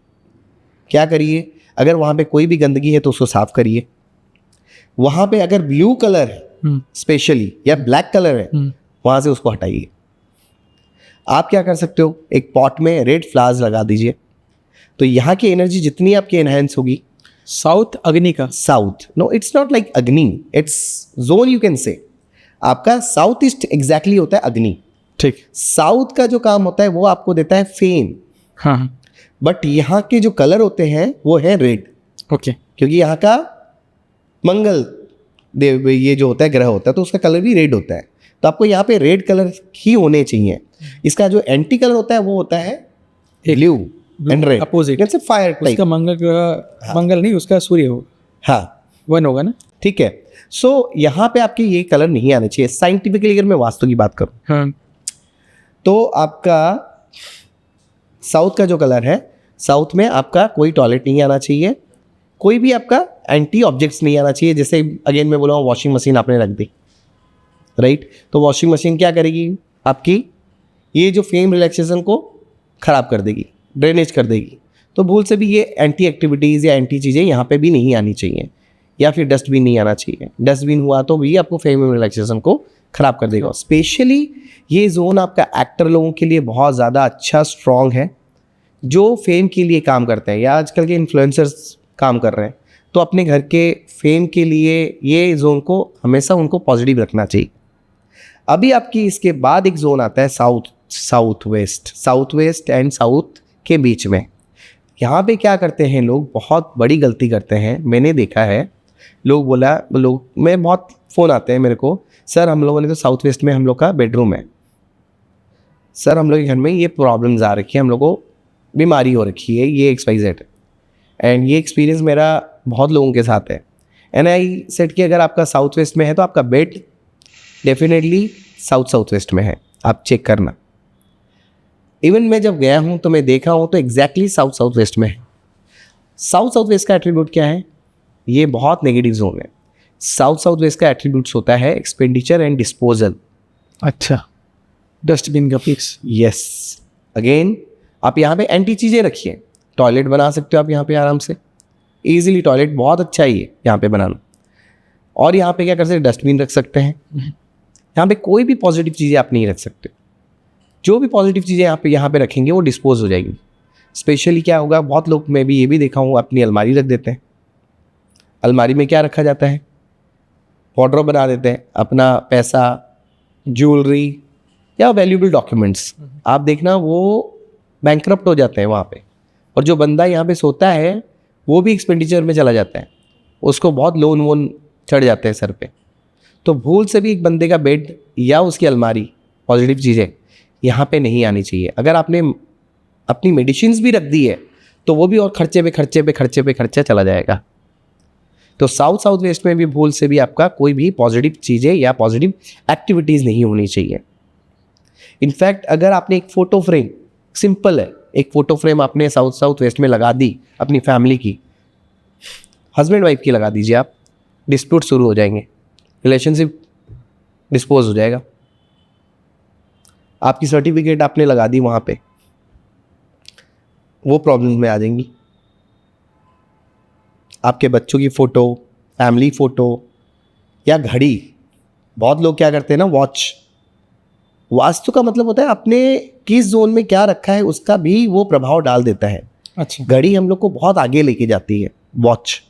क्या करिए? अगर वहाँ पे कोई भी गंदगी है तो उसको साफ करिए। वहाँ पे अगर ब्लू कलर है स्पेशली, या ब्लैक कलर है, वहाँ से उसको हटाइए। आप क्या कर सकते हो, एक पॉट में रेड फ्लावर्स लगा दीजिए, तो यहाँ की एनर्जी जितनी आपकी एनहेंस होगी। साउथ अग्नि का, south, no it's not like Agni, it's zone, you can say. आपका साउथ ईस्ट एग्जैक्टली होता है अग्नि, ठीक। साउथ का जो काम होता है वो आपको देता है फेम, हाँ, बट यहाँ के जो कलर होते हैं वो है रेड। ओके, क्योंकि यहाँ का मंगल देव ये जो होता है ग्रह होता है, तो उसका कलर भी रेड होता है, तो आपको यहाँ पे रेड कलर ही होने चाहिए। इसका जो एंटी कलर होता है वो होता है ब्लू एंड रेड, अपोजिट, जैसे फायर टाइप। उसका मंगल ग्रह, मंगल नहीं, उसका सूर्य होगा, हाँ, वन होगा ना, ठीक है। सो यहाँ पे आपके ये कलर नहीं आने चाहिए। साइंटिफिकली अगर मैं वास्तु की बात करूँ, हाँ, तो आपका साउथ का जो कलर है, साउथ में आपका कोई टॉयलेट नहीं आना चाहिए, कोई भी आपका एंटी ऑब्जेक्ट्स नहीं आना चाहिए। जैसे अगेन मैं बोला वॉशिंग मशीन आपने रख दी, राइट, तो वॉशिंग मशीन क्या करेगी, आपकी ये जो फेम रिलैक्सेशन को ख़राब कर देगी, ड्रेनेज कर देगी। तो भूल से भी ये एंटी एक्टिविटीज़ या एंटी चीज़ें यहाँ पे भी नहीं आनी चाहिए, या फिर डस्टबिन नहीं आना चाहिए। डस्टबिन हुआ तो भी आपको फेम रिलैक्सेशन को ख़राब कर देगा। स्पेशली ये जोन आपका एक्टर लोगों के लिए बहुत ज़्यादा अच्छा स्ट्रॉन्ग है, जो फेम के लिए काम करते हैं या आजकल के इन्फ्लुएंसर्स काम कर रहे हैं, तो अपने घर के फेम के लिए ये जोन को हमेशा उनको पॉजिटिव रखना चाहिए। अभी आपकी इसके बाद एक जोन आता है साउथ वेस्ट एंड साउथ के बीच में। यहाँ पे क्या करते हैं लोग, बहुत बड़ी गलती करते हैं, मैंने देखा है। मैं बहुत फ़ोन आते हैं मेरे को, सर हम लोगों ने तो साउथ वेस्ट में हम लोग का बेडरूम है, सर हम लोग के घर में ये प्रॉब्लम्स आ रखी है, हम लोग को बीमारी हो रखी है, ये XYZ है। एंड ये एक्सपीरियंस मेरा बहुत लोगों के साथ है। एंड आई सेड कि अगर आपका साउथ वेस्ट में है तो आपका बेड डेफिनेटली साउथ वेस्ट में है, आप चेक करना। इवन मैं जब गया हूँ तो मैं देखा हूँ तो एग्जैक्टली साउथ वेस्ट में है। साउथ वेस्ट का एट्रीब्यूट क्या है, ये बहुत नेगेटिव जोन है। साउथ वेस्ट का एट्रीब्यूट्स होता है एक्सपेंडिचर एंड डिस्पोजल। अच्छा, डस्टबिन का फिक्स। यस, अगेन आप यहाँ पे एंटी चीज़ें रखिए, टॉयलेट बना सकते हो आप यहाँ पे आराम से, ईजिली टॉयलेट बहुत अच्छा ही है यहाँ पे बनाना। और यहाँ पे क्या कर सकते हैं, डस्टबिन रख सकते हैं। यहाँ पे कोई भी पॉजिटिव चीज़ें आप नहीं रख सकते, जो भी पॉजिटिव चीज़ें यहाँ पे रखेंगे वो डिस्पोज हो जाएगी। स्पेशली क्या होगा, बहुत लोग मैं भी ये भी देखा हूँ अपनी अलमारी रख देते हैं। अलमारी में क्या रखा जाता है, वार्डरोब बना देते हैं, अपना पैसा, ज्वेलरी या वैल्यूबल डॉक्यूमेंट्स। आप देखना वो बैंकरप्ट हो जाते हैं वहाँ पे, और जो बंदा यहाँ पे सोता है वो भी एक्सपेंडिचर में चला जाता है, उसको बहुत लोन वोन चढ़ जाते हैं सर पे। तो भूल से भी एक बंदे का बेड या उसकी अलमारी, पॉजिटिव चीज़ें यहाँ पे नहीं आनी चाहिए। अगर आपने अपनी मेडिसिन्स भी रख दी है तो वो भी और खर्चे चला जाएगा। तो साउथ वेस्ट में भी भूल से भी आपका कोई भी पॉजिटिव चीज़ें या पॉजिटिव एक्टिविटीज़ नहीं होनी चाहिए। इनफैक्ट अगर आपने एक फ़ोटो फ्रेम, सिंपल है, एक फ़ोटो फ्रेम आपने साउथ वेस्ट में लगा दी अपनी फैमिली की, हस्बैंड वाइफ की लगा दीजिए आप, डिस्प्यूट शुरू हो जाएंगे, रिलेशनशिप डिस्पोज हो जाएगा। आपकी सर्टिफिकेट आपने लगा दी वहाँ पे, वो प्रॉब्लम्स में आ जाएंगी। आपके बच्चों की फ़ोटो, फैमिली फ़ोटो या घड़ी, बहुत लोग क्या करते हैं ना, वास्तु का मतलब होता है आपने किस जोन में क्या रखा है उसका भी वो प्रभाव डाल देता है। अच्छा, घड़ी हम लोग को बहुत आगे लेके जाती है, वॉच।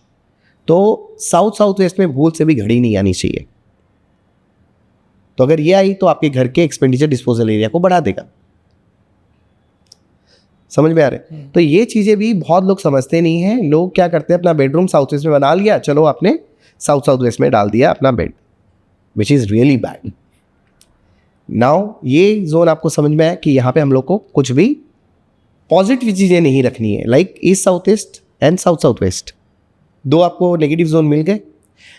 तो साउथ वेस्ट में भूल से भी घड़ी नहीं आनी चाहिए। तो अगर ये आई तो आपके घर के एक्सपेंडिचर डिस्पोजल एरिया को बढ़ा देगा। समझ में आ रहा है? तो ये चीज़ें भी बहुत लोग समझते नहीं हैं। लोग क्या करते हैं, अपना बेडरूम साउथ वेस्ट में बना लिया, चलो आपने साउथ वेस्ट में डाल दिया अपना bed, which is really bad. Now ये जोन आपको समझ में आया कि यहाँ पे हम लोग को कुछ भी पॉजिटिव चीज़ें नहीं रखनी है। Like east east and south west, दो आपको नेगेटिव जोन मिल गए।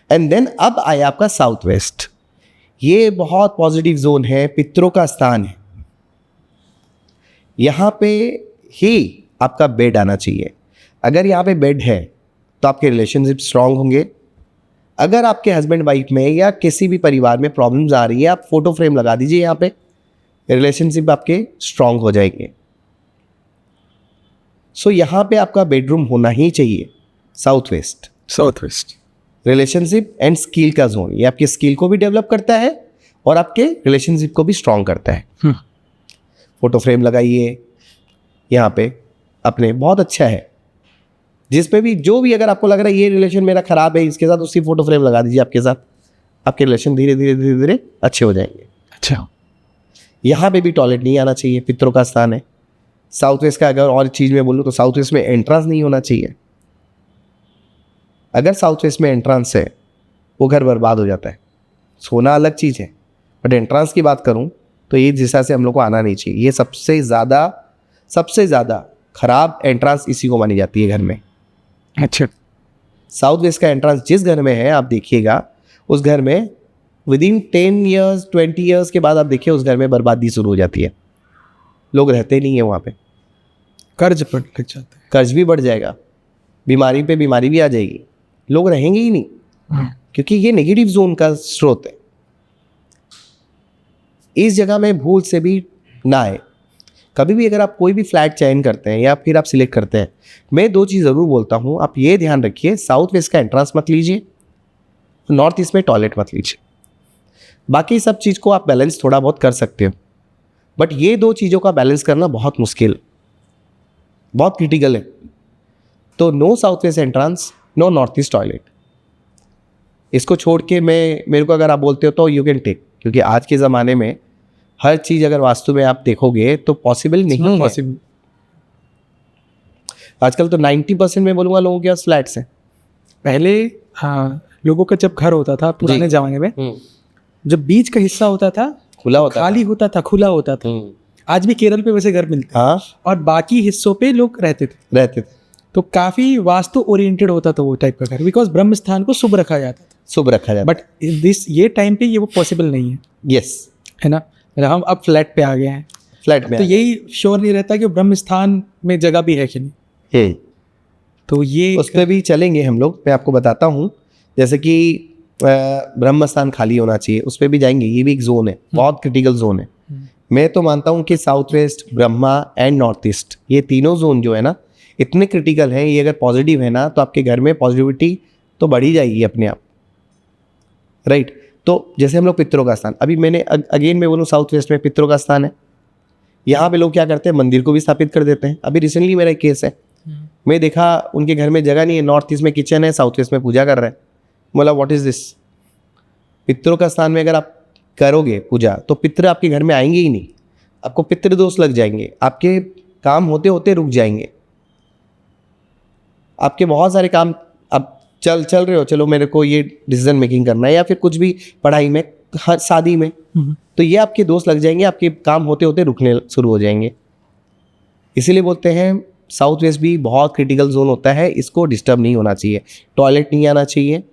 एंड देन अब आया आपका साउथ वेस्ट, ये बहुत पॉजिटिव जोन है, पितरों का स्थान है। यहाँ पे ही आपका बेड आना चाहिए। अगर यहाँ पे बेड है तो आपके रिलेशनशिप स्ट्रांग होंगे। अगर आपके हस्बैंड वाइफ में या किसी भी परिवार में प्रॉब्लम्स आ रही है, आप फोटो फ्रेम लगा दीजिए यहाँ पे, रिलेशनशिप आपके स्ट्रांग हो जाएंगे। सो यहाँ पे आपका बेडरूम होना ही चाहिए south west. Relationship and skill का जोन, ये आपके स्किल को भी डेवलप करता है और आपके रिलेशनशिप को भी स्ट्रांग करता है। फोटो फ्रेम लगाइए यहाँ पे अपने, बहुत अच्छा है। जिसपे भी जो भी अगर आपको लग रहा है ये रिलेशन मेरा खराब है, इसके साथ उसकी फोटो फ्रेम लगा दीजिए आपके साथ, आपके रिलेशन धीरे धीरे अच्छे हो जाएंगे। अच्छा, यहाँ पे भी टॉयलेट नहीं आना चाहिए, पितरों का स्थान है। साउथ वेस्ट का अगर और चीज़ में बोलूँ तो साउथ वेस्ट में एंट्रांस नहीं होना चाहिए। अगर साउथ वेस्ट में एंट्रांस है वो घर बर्बाद हो जाता है। सोना अलग चीज़ है, बट एंट्रांस की बात करूँ तो ये जिस तरह से हम लोग को आना नहीं चाहिए। ये सबसे ज़्यादा खराब एंट्रांस इसी को मानी जाती है घर में। अच्छा, साउथ वेस्ट का एंट्रांस जिस घर में है, आप देखिएगा उस घर में विदिन 10 ईयर्स 20 ईयर्स के बाद आप देखिए उस घर में बर्बादी शुरू हो जाती है, लोग रहते नहीं है वहाँ पे। कर्ज पर लग जाता है। कर्ज भी बढ़ जाएगा, बीमारी पे बीमारी भी आ जाएगी, लोग रहेंगे ही नहीं, क्योंकि ये नेगेटिव जोन का स्रोत है। इस जगह में भूल से भी ना आए। कभी भी अगर आप कोई भी फ्लैट चयन करते हैं या फिर आप सिलेक्ट करते हैं, मैं 2 चीज़ ज़रूर बोलता हूँ, आप ये ध्यान रखिए, साउथ वेस्ट का एंट्रेंस मत लीजिए, नॉर्थ ईस्ट में टॉयलेट मत लीजिए। बाकी सब चीज़ को आप बैलेंस थोड़ा बहुत कर सकते हो, बट ये 2 चीज़ों का बैलेंस करना बहुत मुश्किल, बहुत क्रिटिकल है। तो no south west entrance, no north east toilet. इसको छोड़ के मेरे को अगर आप बोलते हो तो यू कैन टेक, क्योंकि आज के ज़माने में हर चीज़ अगर वास्तु में आप देखोगे तो पॉसिबल नहीं है। आजकल तो 90% में बोलूँगा लोगों के पास फ्लैट्स हैं। पहले हाँ, लोगों का जब घर होता था पुराने ज़माने में, जब बीच का हिस्सा होता था खुला होता खाली होता था, खुला होता था। आज भी केरल पे वैसे घर मिलते हैं। हाँ, और बाकी हिस्सों पे लोग रहते थे। तो काफ़ी वास्तु ओरिएंटेड होता था वो टाइप का घर, बिकॉज ब्रह्म स्थान को शुभ रखा जाता था। शुभ रखा जाता। बट ये टाइम पे ये वो पॉसिबल नहीं है। यस, है ना। हम अब फ्लैट पे आ गए हैं, फ्लैट में तो यही श्योर नहीं रहता कि ब्रह्म स्थान में जगह भी है कि नहीं। तो ये उस पर भी चलेंगे हम लोग, मैं आपको बताता हूँ। जैसे कि ब्रह्म स्थान खाली होना चाहिए, उस पर भी जाएंगे। ये भी एक जोन है, बहुत क्रिटिकल जोन है। मैं तो मानता हूँ कि south west, Brahma and north east, ये तीनों जोन जो है ना इतने क्रिटिकल हैं। ये अगर पॉजिटिव है ना तो आपके घर में पॉजिटिविटी तो बढ़ी जाएगी अपने आप, राइट। तो जैसे हम लोग पितरों का स्थान, अभी मैंने अगेन मैं बोलूँ साउथ वेस्ट में पितरों का स्थान है। यहाँ पे लोग क्या करते हैं, मंदिर को भी स्थापित कर देते हैं। अभी रिसेंटली मेरा एक केस है, मैं देखा उनके घर में जगह नहीं है, नॉर्थ ईस्ट में किचन है, साउथ वेस्ट में पूजा कर रहे हैं। बोला व्हाट इज़ दिस। पितरों का स्थान में अगर आप करोगे पूजा तो पितृ आपके घर में आएंगे ही नहीं, आपको पितृ दोष लग जाएंगे, आपके काम होते होते रुक जाएंगे, आपके बहुत सारे काम अब चल रहे हो, चलो मेरे को ये डिसीजन मेकिंग करना है या फिर कुछ भी पढ़ाई में, हर शादी में, तो ये आपके दोस्त लग जाएंगे, आपके काम होते होते रुकने शुरू हो जाएंगे। इसीलिए बोलते हैं साउथ वेस्ट भी बहुत क्रिटिकल जोन होता है, इसको डिस्टर्ब नहीं होना चाहिए, टॉयलेट नहीं आना चाहिए,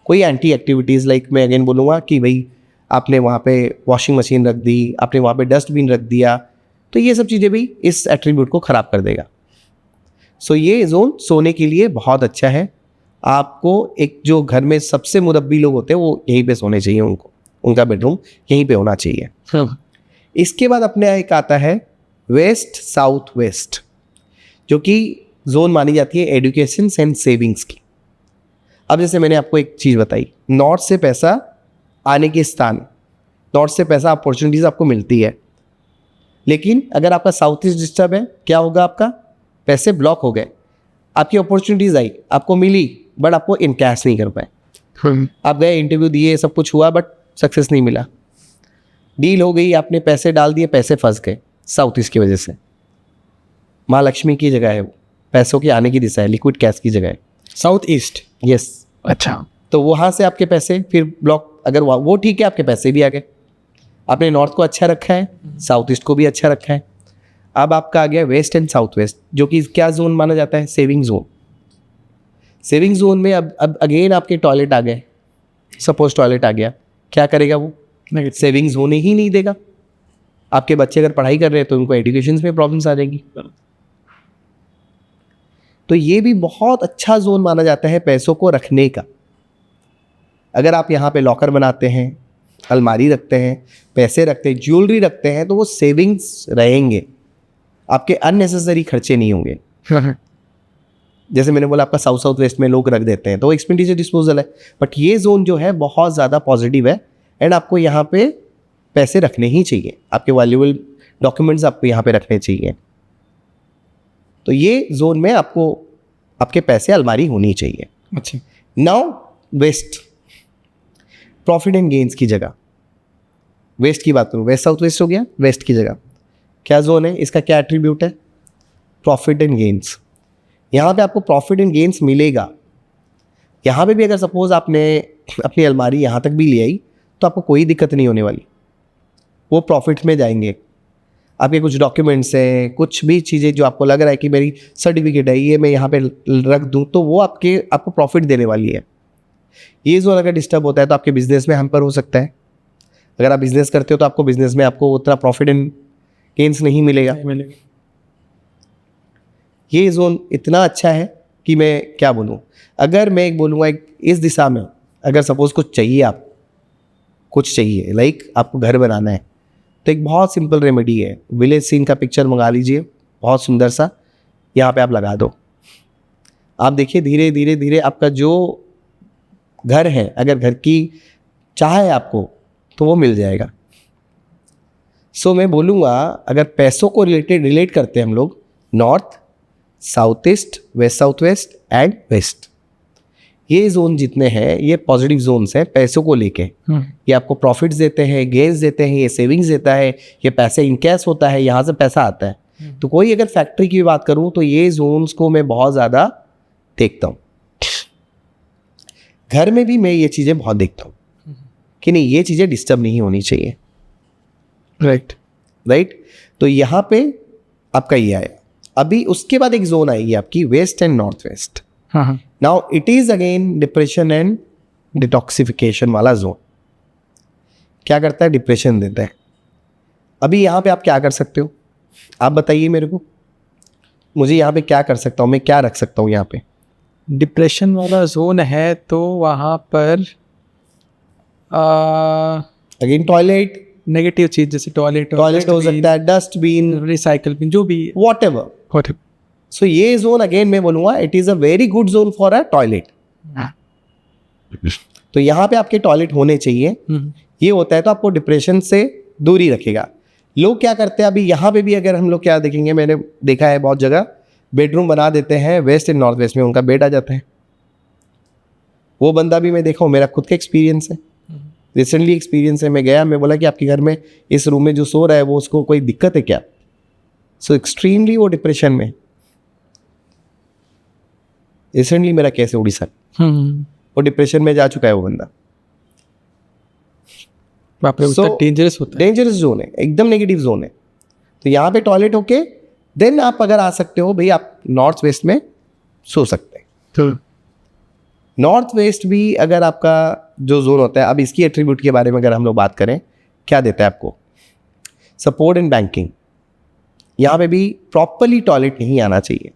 कोई एंटी एक्टिविटीज़ लाइक मैं अगेन बोलूँगा कि भाई आपने वहाँ पे वॉशिंग मशीन रख दी, आपने वहाँ पे डस्टबिन रख दिया, तो ये सब चीज़ें भी इस एट्रीब्यूट को ख़राब कर देगा। सो ये जोन सोने के लिए बहुत अच्छा है। आपको एक जो घर में सबसे मुरब्बी लोग होते हैं वो यहीं पे सोने चाहिए, उनको उनका बेडरूम यहीं पे होना चाहिए। इसके बाद अपने एक आता है वेस्ट साउथ वेस्ट, जो कि जोन मानी जाती है एजुकेशन एंड सेविंग्स की। अब जैसे मैंने आपको एक चीज़ बताई, नॉर्थ से पैसा आने के स्थान, नॉर्थ से पैसा अपॉर्चुनिटीज़ आपको मिलती है, लेकिन अगर आपका साउथ ईस्ट डिस्टर्ब है, क्या होगा, आपका पैसे ब्लॉक हो गए, आपकी अपॉर्चुनिटीज़ आई, आपको मिली, बट आपको इनकैश नहीं कर पाए। आप गए, इंटरव्यू दिए, सब कुछ हुआ, बट सक्सेस नहीं मिला, डील हो गई, आपने पैसे डाल दिए, पैसे फंस गए साउथ ईस्ट की वजह से। माँ लक्ष्मी की जगह है वो, पैसों की आने की दिशा है, लिक्विड कैश की जगह है साउथ ईस्ट। यस, अच्छा। तो वहाँ से आपके पैसे फिर ब्लॉक, अगर वो ठीक है, आपके पैसे भी आ गए, आपने नॉर्थ को अच्छा रखा है, साउथ ईस्ट को भी अच्छा रखा है। अब आपका आ गया वेस्ट एंड साउथ वेस्ट, जो कि क्या जोन माना जाता है, सेविंग जोन। सेविंग जोन में अब अगेन आपके टॉयलेट आ गए, सपोज टॉयलेट आ गया, क्या करेगा वो, सेविंग जोन ही नहीं देगा। आपके बच्चे अगर पढ़ाई कर रहे हैं तो उनको एजुकेशन में प्रॉब्लम्स आ जाएंगी। तो ये भी बहुत अच्छा जोन माना जाता है पैसों को रखने का। अगर आप यहाँ पे लॉकर बनाते हैं, अलमारी रखते हैं, पैसे रखते हैं, ज्वेलरी रखते हैं, तो वो सेविंग्स रहेंगे, आपके अननेसेसरी खर्चे नहीं होंगे। जैसे मैंने बोला आपका साउथ वेस्ट में लोग रख देते हैं तो एक्सपेंडिचर डिस्पोजल है, बट ये जोन जो है बहुत ज़्यादा पॉजिटिव है एंड आपको यहाँ पे पैसे रखने ही चाहिए, आपके वैल्यूएबल डॉक्यूमेंट्स आपको यहाँ पे रखने चाहिए। तो ये जोन में आपको आपके पैसे अलमारी होनी चाहिए। अच्छा। Now west, profit and gains की जगह, वेस्ट की बात करूँ, वेस्ट साउथ वेस्ट हो गया, वेस्ट की जगह क्या जोन है, इसका क्या एट्रीब्यूट है, प्रॉफिट एंड गेन्स। यहाँ पे आपको प्रॉफिट एंड गेन्स मिलेगा। यहाँ पे भी अगर सपोज आपने अपनी अलमारी यहाँ तक भी ले आई तो आपको कोई दिक्कत नहीं होने वाली, वो प्रॉफिट में जाएंगे। आपके कुछ डॉक्यूमेंट्स हैं, कुछ भी चीज़ें जो आपको लग रहा है कि मेरी सर्टिफिकेट है, ये मैं यहाँ पे रख दूँ, तो वो आपको प्रॉफिट देने वाली है। ये जोन अगर डिस्टर्ब होता है तो आपके बिजनेस में हैम्पर हो सकता है। अगर आप बिजनेस करते हो तो आपको बिजनेस में आपको उतना प्रॉफिट एंड गेन्स नहीं मिलेगा। ये जोन इतना अच्छा है कि मैं क्या बोलूँ। अगर मैं एक बोलूँगा एक इस दिशा में, अगर सपोज कुछ चाहिए, आप कुछ चाहिए लाइक आपको घर बनाना है, तो एक बहुत सिंपल रेमेडी है, विलेज सीन का पिक्चर मंगा लीजिए, बहुत सुंदर सा, यहाँ पे आप लगा दो। आप देखिए धीरे धीरे धीरे आपका जो घर है, अगर घर की चाह है आपको, तो वो मिल जाएगा। सो मैं बोलूँगा अगर पैसों को रिलेट करते हैं हम लोग, north, south east, west south west and west, ये जोन जितने हैं ये पॉजिटिव जोन्स हैं पैसों को लेके। ये आपको प्रॉफिट्स देते हैं, गेन्स देते हैं, ये सेविंग्स देता है, ये पैसे इन कैश होता है, यहाँ से पैसा आता है। तो कोई अगर फैक्ट्री की बात करूँ तो ये जोन्स को मैं बहुत ज़्यादा देखता हूँ। घर में भी मैं ये चीज़ें बहुत देखता हूँ कि नहीं, ये चीज़ें डिस्टर्ब नहीं होनी चाहिए। राइट। तो यहाँ पे आपका ये आया। अभी उसके बाद एक जोन आएगी आपकी west and north west. Now it is again depression and detoxification वाला जोन। क्या करता है? डिप्रेशन देता है। अभी यहाँ पे आप क्या कर सकते हो, आप बताइए मेरे को, मुझे यहाँ पे क्या कर सकता हूँ, मैं क्या रख सकता हूँ यहाँ पे? डिप्रेशन वाला जोन है तो वहाँ पर अगेन टॉयलेट, नेगेटिव चीज जैसे टॉयलेट हो सकता है, डस्टबिन, रिसाइकल बिन, जो भी वॉट एवर। सो ये जोन अगेन मैं बोलूँगा it is a very good zone for a toilet. तो यहाँ पे आपके टॉयलेट होने चाहिए। ये होता है तो आपको डिप्रेशन से दूरी रखेगा। लोग क्या करते हैं अभी यहाँ पे भी, अगर हम लोग क्या देखेंगे, मैंने देखा है बहुत जगह बेडरूम बना देते हैं वेस्ट एंड नॉर्थ वेस्ट में, उनका बेड आ जाता है। वो बंदा भी मैं देखा हूँ, मेरा खुद का एक्सपीरियंस है, रिसेंटली एक्सपीरियंस है। मैं गया, मैं बोला कि आपके घर में इस रूम में जो सो रहा है वो उसको कोई दिक्कत है क्या? सो एक्सट्रीमली वो डिप्रेशन में। रिसेंटली मेरा केस है उड़ीसा, वो डिप्रेशन में जा चुका है वो बंदा। डेंजरस होता है, डेंजरस जोन है, एकदम नेगेटिव जोन है। तो यहाँ पे टॉयलेट होके देन आप अगर आ सकते हो भाई, आप नॉर्थ वेस्ट में सो सकते हैं। नॉर्थ वेस्ट भी अगर आपका जो जोन होता है, अब इसकी एट्रीब्यूट के बारे में अगर हम लोग बात करें, क्या देता है आपको? Support in banking. यहाँ पे भी प्रॉपरली टॉयलेट नहीं आना चाहिए।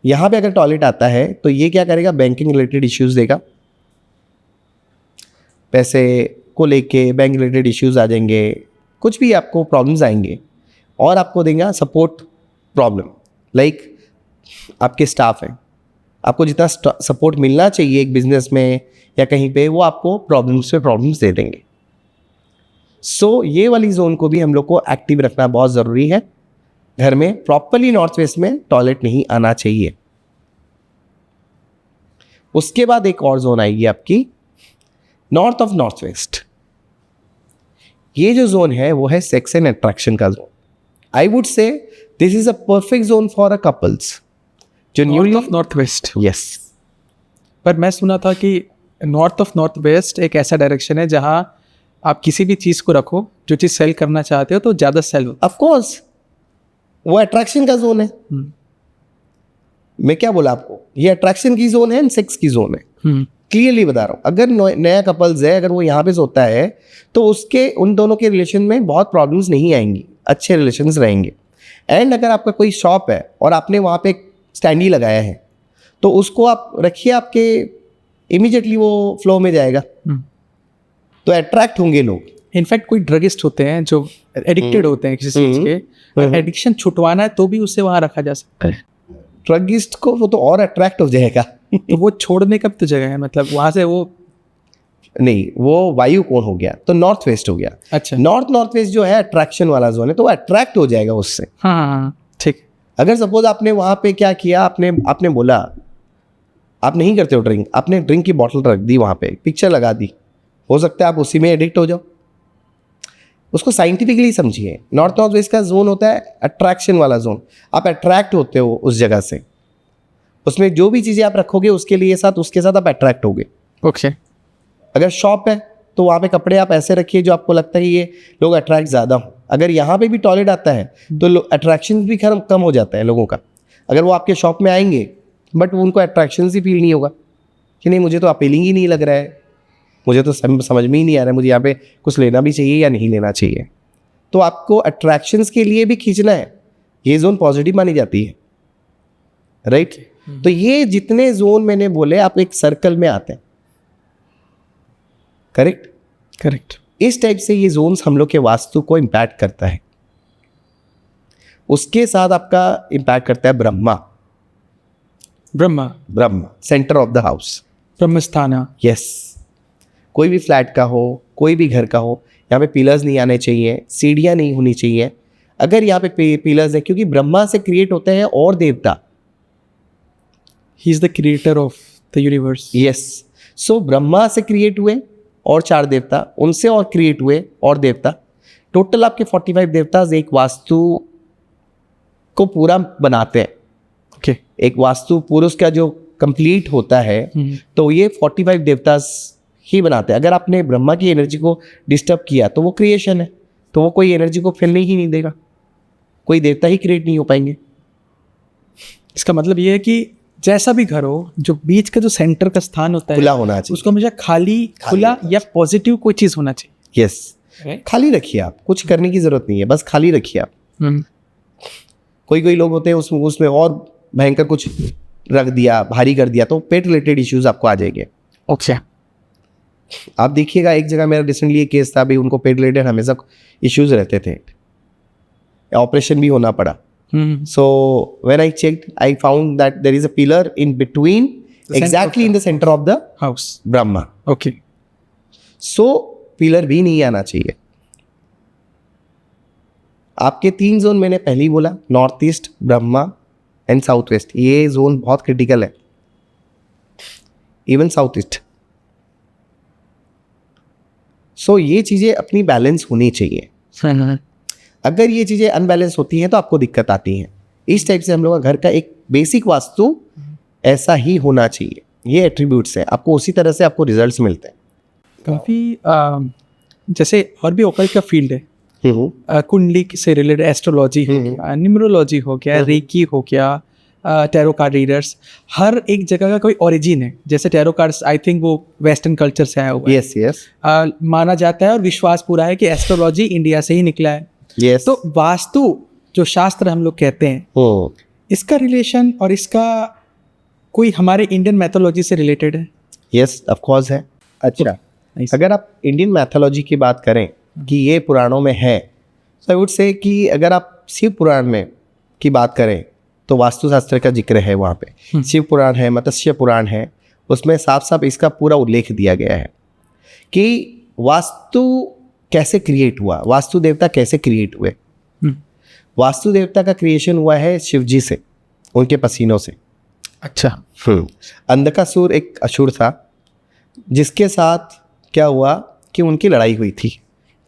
यहाँ पे अगर टॉयलेट आता है तो ये क्या करेगा? बैंकिंग रिलेटेड इश्यूज देगा, पैसे को लेके बैंक रिलेटेड इश्यूज आ जाएंगे, कुछ भी आपको प्रॉब्लम्स आएंगे। और आपको देगा सपोर्ट प्रॉब्लम, लाइक आपके स्टाफ हैं, आपको जितना सपोर्ट मिलना चाहिए एक बिजनेस में या कहीं पे, वो आपको प्रॉब्लम्स पे प्रॉब्लम्स दे देंगे। सो ये वाली जोन को भी हम लोग को एक्टिव रखना बहुत ज़रूरी है। घर में प्रॉपरली नॉर्थ वेस्ट में टॉयलेट नहीं आना चाहिए। उसके बाद एक और जोन आएगी आपकी नॉर्थ ऑफ नॉर्थ वेस्ट। ये जो जोन है वो है सेक्स एंड अट्रैक्शन का zone. I would say this is a perfect zone for a couples जो north of north west. Yes, पर मैं सुना था कि नॉर्थ ऑफ नॉर्थ वेस्ट एक ऐसा डायरेक्शन है जहां आप किसी भी चीज़ को रखो, जो चीज़ सेल करना चाहते हो तो ज़्यादा सेल हो। ऑफ कोर्स वो अट्रैक्शन का जोन है। मैं क्या बोला आपको, ये अट्रैक्शन की जोन है एंड सेक्स की जोन है। क्लियरली बता रहा हूँ। अगर नया कपल्स है, अगर वो यहाँ पे सोता है तो उसके उन दोनों के रिलेशन में बहुत प्रॉब्लम्स नहीं आएंगी, अच्छे रिलेशंस रहेंगे। एंड अगर आपका कोई शॉप है और आपने वहाँ पे स्टैंडी लगाया है तो उसको आप रखिए, आपके इमीडिएटली वो फ्लो में जाएगा, तो अट्रैक्ट होंगे लोग। इनफैक्ट कोई ड्रगिस्ट होते हैं जो एडिक्टेड होते हैं किसी चीज़ के, एडिक्शन छुटवाना है तो भी उसे वहाँ रखा जा सकता है। ड्रगिस्ट को वो तो और अट्रैक्ट हो जाएगा। तो वो छोड़ने का भी तो जगह है, मतलब वहाँ से वो नहीं, वो वायु कौन हो गया, तो नॉर्थ वेस्ट हो गया। अच्छा, नॉर्थ वेस्ट जो है अट्रैक्शन वाला जोन है, तो वो अट्रैक्ट हो जाएगा उससे। हाँ ठीक। अगर सपोज आपने वहाँ पे क्या किया, आपने बोला आप नहीं करते हो ड्रिंक, आपने ड्रिंक की बॉटल रख दी वहाँ पे, पिक्चर लगा दी, हो सकता है आप उसी में एडिक्ट हो जाओ। उसको साइंटिफिकली समझिए। नॉर्थ वेस्ट का जोन होता है अट्रैक्शन वाला जोन। आप अट्रैक्ट होते हो उस जगह से, उसमें जो भी चीज़ें आप रखोगे उसके साथ आप अट्रैक्ट होगे। ओके। अगर शॉप है तो वहाँ पे कपड़े आप ऐसे रखिए जो आपको लगता है कि ये लोग अट्रैक्ट ज़्यादा हो। अगर यहाँ पे भी टॉयलेट आता है तो अट्रैक्शन भी कम हो जाता है लोगों का। अगर वो आपके शॉप में आएंगे बट उनको अट्रैक्शन ही फील नहीं होगा कि नहीं, मुझे तो अपीलिंग ही नहीं लग रहा है, मुझे तो समझ में ही नहीं आ रहा है मुझे यहाँ पे कुछ लेना भी चाहिए या नहीं लेना चाहिए। तो आपको अट्रैक्शंस के लिए भी खींचना है, ये जोन पॉजिटिव मानी जाती है। राइट। तो ये जितने जोन मैंने बोले आप एक सर्कल में आते हैं, करेक्ट। करेक्ट। इस टाइप से ये जोन्स हम लोग के वास्तु को इम्पैक्ट करता है। उसके साथ आपका इम्पैक्ट करता है Brahma. Brahma centre of the house, ब्रह्म स्थाना। यस। कोई भी फ्लैट का हो, कोई भी घर का हो, यहाँ पे पिलर्स नहीं आने चाहिए, सीढ़ियाँ नहीं होनी चाहिए। अगर यहाँ पे पिलर्स है, क्योंकि ब्रह्मा से क्रिएट होते हैं और देवता। He is the creator of the universe. Yes. So Brahma से क्रिएट हुए और 4 देवता, उनसे और क्रिएट हुए और देवता। टोटल आपके 45 देवता एक वास्तु को पूरा बनाते हैं। ओके। एक वास्तु पुरुष का जो कंप्लीट होता है तो ये 45 देवता ही बनाते हैं। अगर आपने ब्रह्मा की एनर्जी को डिस्टर्ब किया तो वो क्रिएशन है, तो वो कोई एनर्जी को फैलने ही नहीं देगा, कोई देवता ही क्रिएट नहीं हो पाएंगे। इसका मतलब ये है कि जैसा भी घर हो, जो बीच का जो सेंटर का स्थान होता है खुला होना चाहिए, उसको हमेशा खाली खुला या पॉजिटिव कोई चीज होना चाहिए। यस। खाली रखिए आप, कुछ करने की जरूरत नहीं है, बस खाली रखिए आप। कोई लोग होते हैं उसमें और भयंकर कुछ रख दिया, भारी कर दिया, तो पेट रिलेटेड इश्यूज आपको आ जाएंगे। ओके। आप देखिएगा, एक जगह मेरा रिसेंटली एक केस था, भाई उनको पेट रिलेटेड हमेशा इश्यूज रहते थे, ऑपरेशन भी होना पड़ा। So when I checked, I found that there is a pillar in between, exactly in the center of the house, Brahma. Okay. So pillar भी नहीं आना चाहिए। आपके 3 जोन मैंने पहले ही बोला, north east, Brahma and south west. ये जोन बहुत क्रिटिकल है, इवन साउथ ईस्ट। सो ये चीजें अपनी बैलेंस होनी चाहिए। अगर ये चीजें अनबैलेंस होती हैं तो आपको दिक्कत आती है। इस टाइप से हम लोग का घर का एक बेसिक वास्तु ऐसा ही होना चाहिए। ये एट्रीब्यूट्स हैं, आपको उसी तरह से आपको रिजल्ट्स मिलते हैं। काफ़ी जैसे और भी ओकल्ट का फील्ड है, कुंडली से रिलेटेड एस्ट्रोलॉजी हो गया, न्यूमरोलॉजी हो गया, रेकी हो गया, टैरो कार्ड रीडर्स। हर एक जगह का कोई ओरिजिन है। जैसे टैरो कार्ड्स आई थिंक वो वेस्टर्न कल्चर से आया हुआ है। Yes yes. माना जाता है और विश्वास पूरा है कि एस्ट्रोलॉजी इंडिया से ही निकला है। Yes. तो वास्तु जो शास्त्र हम लोग कहते हैं, इसका रिलेशन और इसका कोई हमारे इंडियन मैथोलॉजी से रिलेटेड है? यस ऑफ कोर्स है। अच्छा, अगर आप इंडियन मैथोलॉजी की बात करें कि ये पुराणों में है, तो आई वुड से कि अगर आप शिव पुराण में की बात करें तो वास्तुशास्त्र का जिक्र है वहाँ पे। शिव पुराण है, मत्स्य पुराण है, उसमें साफ साफ इसका पूरा उल्लेख दिया गया है कि वास्तु कैसे क्रिएट हुआ, वास्तु देवता कैसे क्रिएट हुए। वास्तु देवता का क्रिएशन हुआ है शिव जी से, उनके पसीनों से। अच्छा। अंधकासुर एक असुर था, जिसके साथ क्या हुआ कि उनकी लड़ाई हुई थी,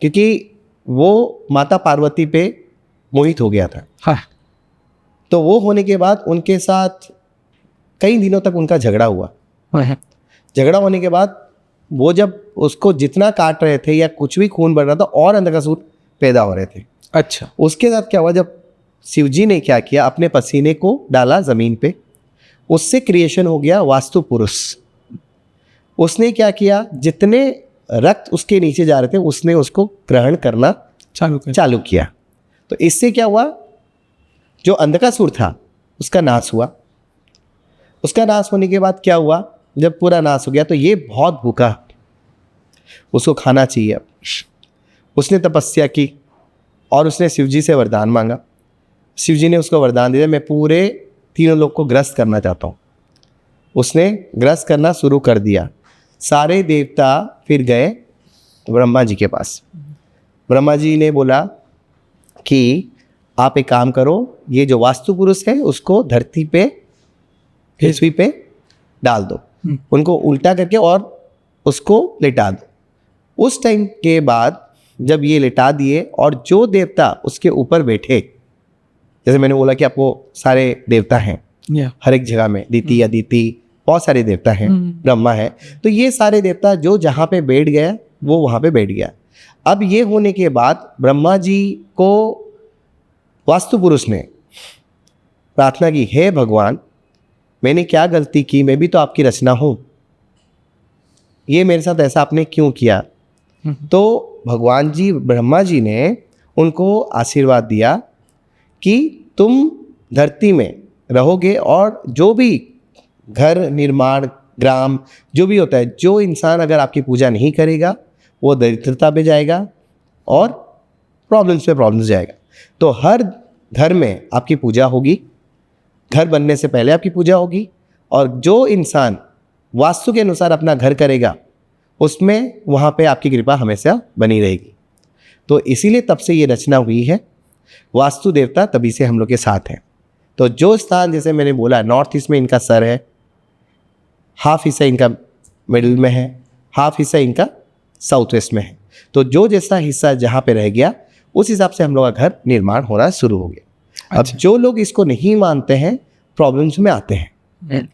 क्योंकि वो माता पार्वती पे मोहित हो गया था। हाँ। तो वो होने के बाद उनके साथ कई दिनों तक उनका झगड़ा हुआ। झगड़ा होने के बाद वो जब उसको जितना काट रहे थे या कुछ भी खून बढ़ रहा था, और अंधकासुर पैदा हो रहे थे। अच्छा। उसके साथ क्या हुआ, जब शिवजी ने क्या किया, अपने पसीने को डाला जमीन पे, उससे क्रिएशन हो गया वास्तु पुरुष। उसने क्या किया, जितने रक्त उसके नीचे जा रहे थे उसने उसको ग्रहण करना चालू किया। तो इससे क्या हुआ, जो अंधकासुर था उसका नाश हुआ। उसका नाश होने के बाद क्या हुआ, जब पूरा नाश हो गया तो ये बहुत भूखा, उसको खाना चाहिए। उसने तपस्या की और उसने शिवजी से वरदान मांगा। शिवजी ने उसको वरदान दिया, मैं पूरे 3 लोग को ग्रस्त करना चाहता हूँ। उसने ग्रस्त करना शुरू कर दिया। सारे देवता फिर गए ब्रह्मा जी के पास। ब्रह्मा जी ने बोला कि आप एक काम करो, ये जो वास्तु पुरुष है उसको धरती पे, पृथ्वी पे डाल दो, उनको उल्टा करके और उसको लेटा दो। उस टाइम के बाद जब ये लेटा दिए और जो देवता उसके ऊपर बैठे, जैसे मैंने बोला कि आपको सारे देवता हैं हर एक जगह में, दीति अदिति बहुत सारे देवता हैं, ब्रह्मा है, तो ये सारे देवता जो जहाँ पे बैठ गया वो वहाँ पे बैठ गया। अब ये होने के बाद ब्रह्मा जी को वास्तु पुरुष ने प्रार्थना की, हे भगवान मैंने क्या गलती की, मैं भी तो आपकी रचना हूँ, ये मेरे साथ ऐसा आपने क्यों किया। तो भगवान जी ब्रह्मा जी ने उनको आशीर्वाद दिया कि तुम धरती में रहोगे और जो भी घर निर्माण ग्राम जो भी होता है, जो इंसान अगर आपकी पूजा नहीं करेगा वो दरिद्रता पे जाएगा और प्रॉब्लम्स पे प्रॉब्लम्स जाएगा। तो हर घर में आपकी पूजा होगी, घर बनने से पहले आपकी पूजा होगी, और जो इंसान वास्तु के अनुसार अपना घर करेगा उसमें वहाँ पे आपकी कृपा हमेशा बनी रहेगी। तो इसीलिए तब से ये रचना हुई है। वास्तु देवता तभी से हम लोग के साथ हैं। तो जो स्थान, जैसे मैंने बोला, नॉर्थ ईस्ट में इनका सर है, हाफ हिस्सा इनका मिडिल में है, हाफ हिस्सा इनका साउथ वेस्ट में है। तो जो जैसा हिस्सा जहाँ पे रह गया उस हिसाब से हम लोग का घर निर्माण होना शुरू हो गया। अब जो लोग इसको नहीं मानते हैं प्रॉब्लम्स में आते हैं।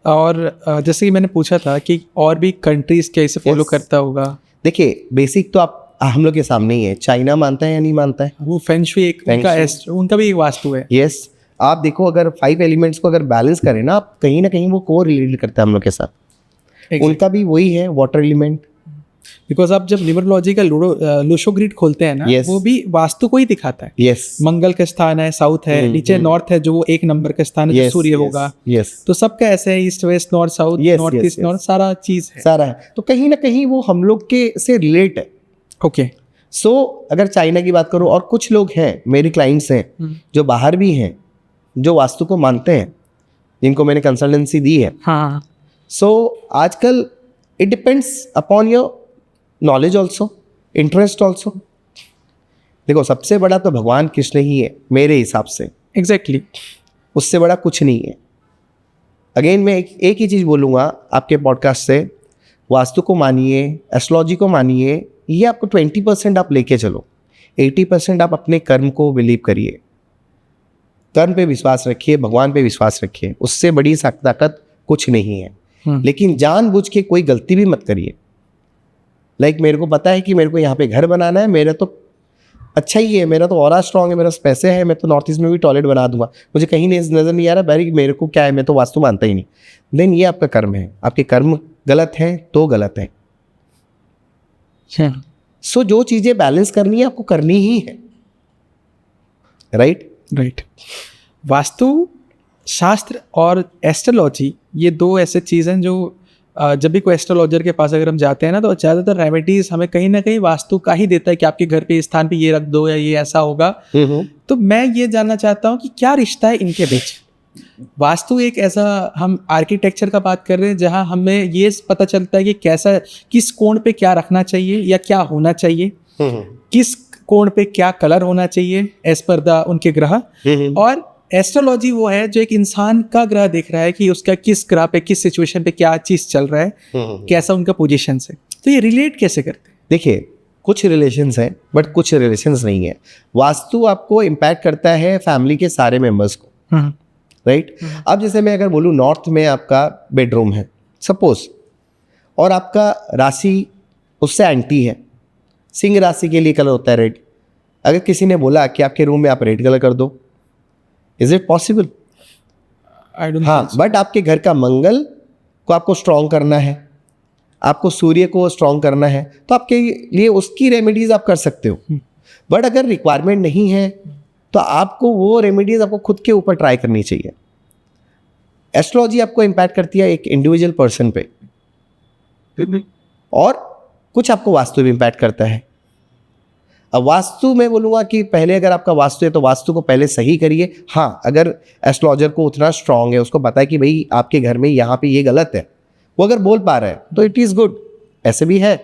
और जैसे कि मैंने पूछा था कि और भी कंट्रीज कैसे फॉलो करता होगा। देखिए बेसिक तो आप हम लोग के सामने ही है, चाइना मानता है या नहीं मानता है? वो फेंग शुई एक उनका भी एक वास्तु है। यस, आप देखो अगर 5 एलिमेंट्स को अगर बैलेंस करें ना कहीं वो को रिलेटेड करता है हम लोग के साथ। उनका भी वही है, वाटर एलिमेंट। बिकॉज आप जब न्यूमरोलॉजी का लूशो ग्रिड खोलते हैं ना, वो भी वास्तु को ही दिखाता है। यस, मंगल का स्थान है, साउथ है, नीचे नॉर्थ है जो वो 1 नंबर का स्थान है, सूर्य होगा। तो सबका ऐसे है, east west north south, north east north, सारा चीज है, सारा है। तो कहीं ना कहीं वो हम लोग के से रिलेट है। ओके। सो अगर चाइना की बात करूं, और कुछ लोग हैं मेरे क्लाइंट्स हैं जो बाहर भी हैं जो वास्तु को मानते हैं, जिनको मैंने कंसल्टेंसी दी है। हाँ। सो आजकल it depends upon your knowledge also, interest also. देखो सबसे बड़ा तो भगवान कृष्ण ही है मेरे हिसाब से। एग्जैक्टली। उससे बड़ा कुछ नहीं है। अगेन मैं एक ही चीज़ बोलूँगा आपके पॉडकास्ट से, वास्तु को मानिए, एस्ट्रोलॉजी को मानिए, ये आपको 20% आप लेके चलो, 80% आप अपने कर्म को बिलीव करिए, कर्म पे विश्वास रखिए, भगवान पे विश्वास रखिए। उससे बड़ी ताकत कुछ नहीं है। लेकिन जानबूझ के कोई गलती भी मत करिए। लाइक मेरे को पता है कि मेरे को यहाँ पे घर बनाना है, मेरा तो अच्छा ही है, मेरा तो ऑरा स्ट्रांग है, मेरे पास पैसे हैं, मैं तो नॉर्थ ईस्ट में भी टॉयलेट बना दूंगा, मुझे कहीं नहीं नज़र नहीं आ रहा भाई मेरे को क्या है, मैं तो वास्तु मानता ही नहीं। देन ये आपका कर्म है, आपके कर्म गलत हैं तो गलत है। सो जो चीज़ें बैलेंस करनी है आपको करनी ही है। राइट। वास्तु शास्त्र और एस्ट्रोलॉजी ये 2 ऐसे चीज़ हैं जो जब भी कोई एस्ट्रोलॉजर के पास अगर हम जाते हैं ना, तो ज़्यादातर रेमेडीज हमें कहीं ना कहीं वास्तु का ही देता है कि आपके घर पे इस स्थान पे ये रख दो या ये ऐसा होगा। तो मैं ये जानना चाहता हूँ कि क्या रिश्ता है इनके बीच। वास्तु एक ऐसा, हम आर्किटेक्चर का बात कर रहे हैं जहाँ हमें ये पता चलता है कि कैसा, किस कोण पे क्या रखना चाहिए या क्या होना चाहिए, किस कोण पे क्या कलर होना चाहिए एज पर द उनके ग्रह। और एस्ट्रोलॉजी वो है जो एक इंसान का ग्रह देख रहा है कि उसका किस ग्रह पे किस सिचुएशन पे क्या चीज चल रहा है, कैसा उनका पोजीशन है। तो ये रिलेट कैसे करते हैं? देखिए कुछ रिलेशंस हैं बट कुछ रिलेशंस नहीं है। वास्तु आपको इम्पैक्ट करता है फैमिली के सारे मेंबर्स को। राइट। अब जैसे मैं अगर बोलूँ नॉर्थ में आपका बेडरूम है सपोज, और आपका राशि उससे एंटी है, सिंह राशि के लिए कलर होता है रेड। अगर किसी ने बोला कि आपके रूम में आप रेड कलर कर दो, इज इट पॉसिबल? हाँ, बट आपके घर का मंगल को आपको स्ट्रॉन्ग करना है, आपको सूर्य को स्ट्रॉन्ग करना है, तो आपके लिए उसकी रेमेडीज आप कर सकते हो। बट अगर रिक्वायरमेंट नहीं है तो आपको वो रेमेडीज आपको खुद के ऊपर ट्राई करनी चाहिए। एस्ट्रोलॉजी आपको इम्पैक्ट करती है एक इंडिविजुअल पर्सन पे, और कुछ आपको वास्तु भी इम्पैक्ट करता है। अब वास्तु मैं बोलूँगा कि पहले अगर आपका वास्तु है तो वास्तु को पहले सही करिए। हाँ, अगर एस्ट्रोलॉजर को उतना स्ट्रांग है, उसको पता है कि भाई आपके घर में यहाँ पे ये गलत है, वो अगर बोल पा रहा है तो इट इज़ गुड। ऐसे भी है,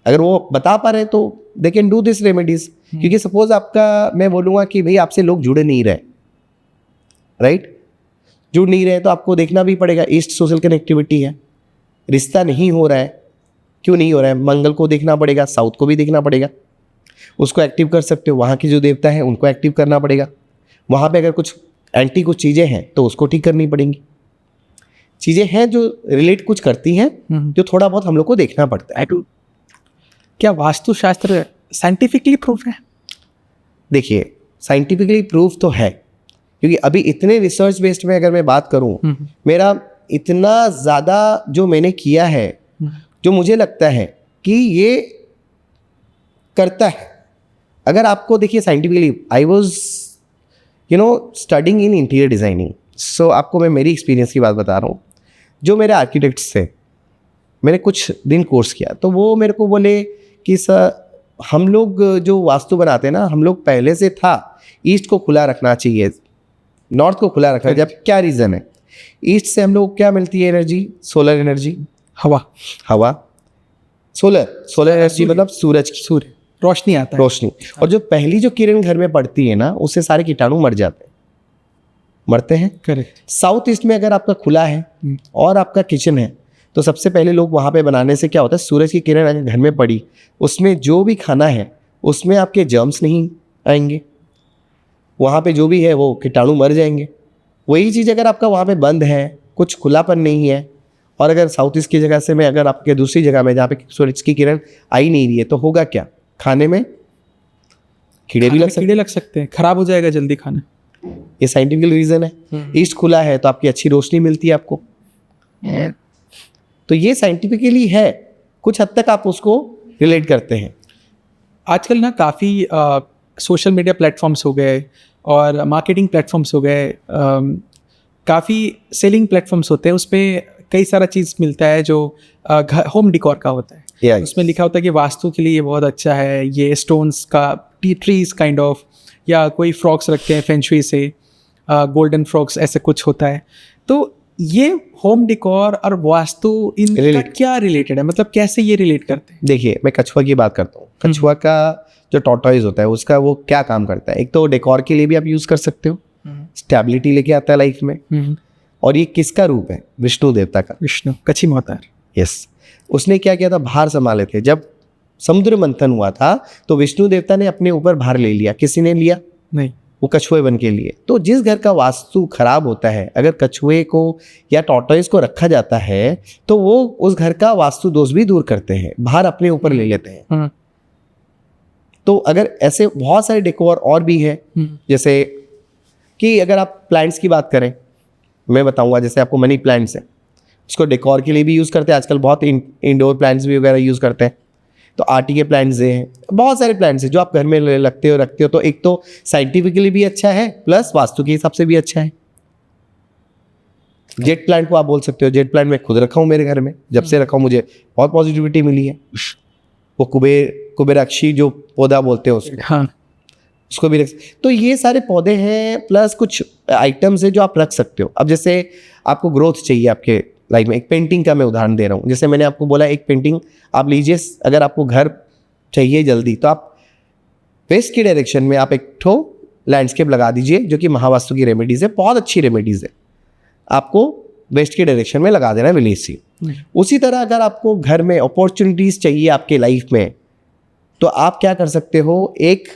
अगर वो बता पा रहे हैं तो they can do this remedies. क्योंकि सपोज आपका, मैं बोलूँगा कि भाई आपसे लोग जुड़े नहीं रहे, राइट, जुड़ नहीं रहे, तो आपको देखना भी पड़ेगा। ईस्ट सोशल कनेक्टिविटी है, रिश्ता नहीं हो रहा है, क्यों नहीं हो रहा है? मंगल को देखना पड़ेगा, साउथ को भी देखना पड़ेगा, उसको एक्टिव कर सकते हो। वहाँ की जो देवता हैं उनको एक्टिव करना पड़ेगा। वहाँ पे अगर कुछ एंटी कुछ चीज़ें हैं तो उसको ठीक करनी पड़ेंगी। चीज़ें हैं जो रिलेट कुछ करती हैं, जो थोड़ा बहुत हम लोग को देखना पड़ता है। क्या वास्तुशास्त्र साइंटिफिकली प्रूफ है? देखिए साइंटिफिकली प्रूफ तो है, क्योंकि अभी इतने रिसर्च बेस्ड में अगर मैं बात करूँ, मेरा इतना ज़्यादा जो मैंने किया है, जो मुझे लगता है कि ये करता है। अगर आपको देखिए scientifically, I was studying in interior designing, so आपको मैं मेरी एक्सपीरियंस की बात बता रहा हूँ। जो मेरे आर्किटेक्ट्स थे, मैंने कुछ दिन कोर्स किया, तो वो मेरे को बोले कि सर हम लोग जो वास्तु बनाते हैं ना, हम लोग पहले से था ईस्ट को खुला रखना चाहिए, नॉर्थ को खुला रखना। जब क्या रीज़न है, ईस्ट से हम लोग क्या मिलती है एनर्जी, सोलर एनर्जी, हवा, सोलर एनर्जी मतलब सूर्य रोशनी आता है, रोशनी। और जो पहली जो किरण घर में पड़ती है ना, उससे सारे कीटाणु मरते हैं। करेक्ट। साउथ ईस्ट में अगर आपका खुला है और आपका किचन है, तो सबसे पहले लोग वहाँ पे बनाने से क्या होता है, सूरज की किरण अगर घर में पड़ी, उसमें जो भी खाना है उसमें आपके जर्म्स नहीं आएंगे, वहाँ पे जो भी है वो कीटाणु मर जाएंगे। वही चीज़ अगर आपका वहाँ पे बंद है, कुछ खुलापन नहीं है, और अगर साउथ ईस्ट की जगह से मैं अगर आपके दूसरी जगह में जहाँ पे सूरज की किरण आई नहीं रही है, तो होगा क्या, खाने में कीड़े भी लग सकते हैं, खराब हो जाएगा जल्दी खाना। ये साइंटिफिक रीज़न है। ईस्ट खुला है तो आपकी अच्छी रोशनी मिलती है आपको, तो ये साइंटिफिकली है, कुछ हद तक आप उसको रिलेट करते हैं। आजकल ना काफ़ी सोशल मीडिया प्लेटफॉर्म्स हो गए और मार्केटिंग प्लेटफॉर्म्स हो गए, काफ़ी सेलिंग प्लेटफॉर्म्स होते हैं, उसमें कई सारा चीज़ मिलता है जो होम डिकॉर का होता है। उसमें लिखा होता है कि वास्तु के लिए ये बहुत अच्छा है, ये स्टोन्स का, ट्रीज काइंड ऑफ, या कोई फ्रॉक्स रखते हैं फेंशुई से, गोल्डन फ्रॉक्स, ऐसे कुछ होता है। तो ये होम डिकॉर और वास्तु इनका क्या रिलेटेड है, मतलब कैसे ये रिलेट करते हैं? देखिए, मैं कछुआ की बात करता हूँ। कछुआ का जो टॉर्टोइज होता है, उसका वो क्या काम करता है, एक तो डेकोर के लिए भी आप यूज़ कर सकते हो, स्टेबिलिटी लेके आता है लाइफ में। और ये किसका रूप है, विष्णु देवता का, विष्णु कच्छी अवतार। यस, उसने क्या किया था, भार संभाले थे। जब समुद्र मंथन हुआ था तो विष्णु देवता ने अपने ऊपर भार ले लिया। किसी ने लिया? नहीं, वो कछुए बन के लिए। तो जिस घर का वास्तु खराब होता है, अगर कछुए को या टॉर्टोइज को रखा जाता है, तो वो उस घर का वास्तु दोष भी दूर करते हैं, भार अपने ऊपर ले लेते हैं। तो अगर ऐसे बहुत सारे डेकोर और भी है, जैसे कि अगर आप प्लांट्स की बात करें, मैं बताऊंगा, जैसे आपको मनी प्लांट्स है, उसको डेकोर के लिए भी यूज़ करते हैं आजकल, बहुत इंडोर प्लांट्स भी वगैरह यूज़ करते हैं। तो आर्टी के प्लांट्स हैं, बहुत सारे प्लांट्स हैं जो आप घर में रखते हो। तो एक तो साइंटिफिकली भी अच्छा है, प्लस वास्तु के हिसाब से भी अच्छा है। जेट प्लांट को आप बोल सकते हो, जेट प्लांट मैं खुद रखा हूँ मेरे घर में, जब से रखा हूँ मुझे बहुत पॉजिटिविटी मिली है। वो कुबेराक्षी जो पौधा बोलते हैं उसको, हाँ, उसको भी रख। तो ये सारे पौधे हैं, प्लस कुछ आइटम्स है जो आप रख सकते हो। अब जैसे आपको ग्रोथ चाहिए आपके लाइफ में, एक पेंटिंग का मैं उदाहरण दे रहा हूँ। जैसे मैंने आपको बोला, एक पेंटिंग आप लीजिए, अगर आपको घर चाहिए जल्दी, तो आप वेस्ट की डायरेक्शन में आप एक ठो लैंडस्केप लगा दीजिए, जो कि महावास्तु की रेमेडीज़ है, बहुत अच्छी रेमेडीज़ है। आपको वेस्ट की डायरेक्शन में लगा देना विलेज से। उसी तरह अगर आपको घर में अपॉर्चुनिटीज़ चाहिए आपके लाइफ में, तो आप क्या कर सकते हो, एक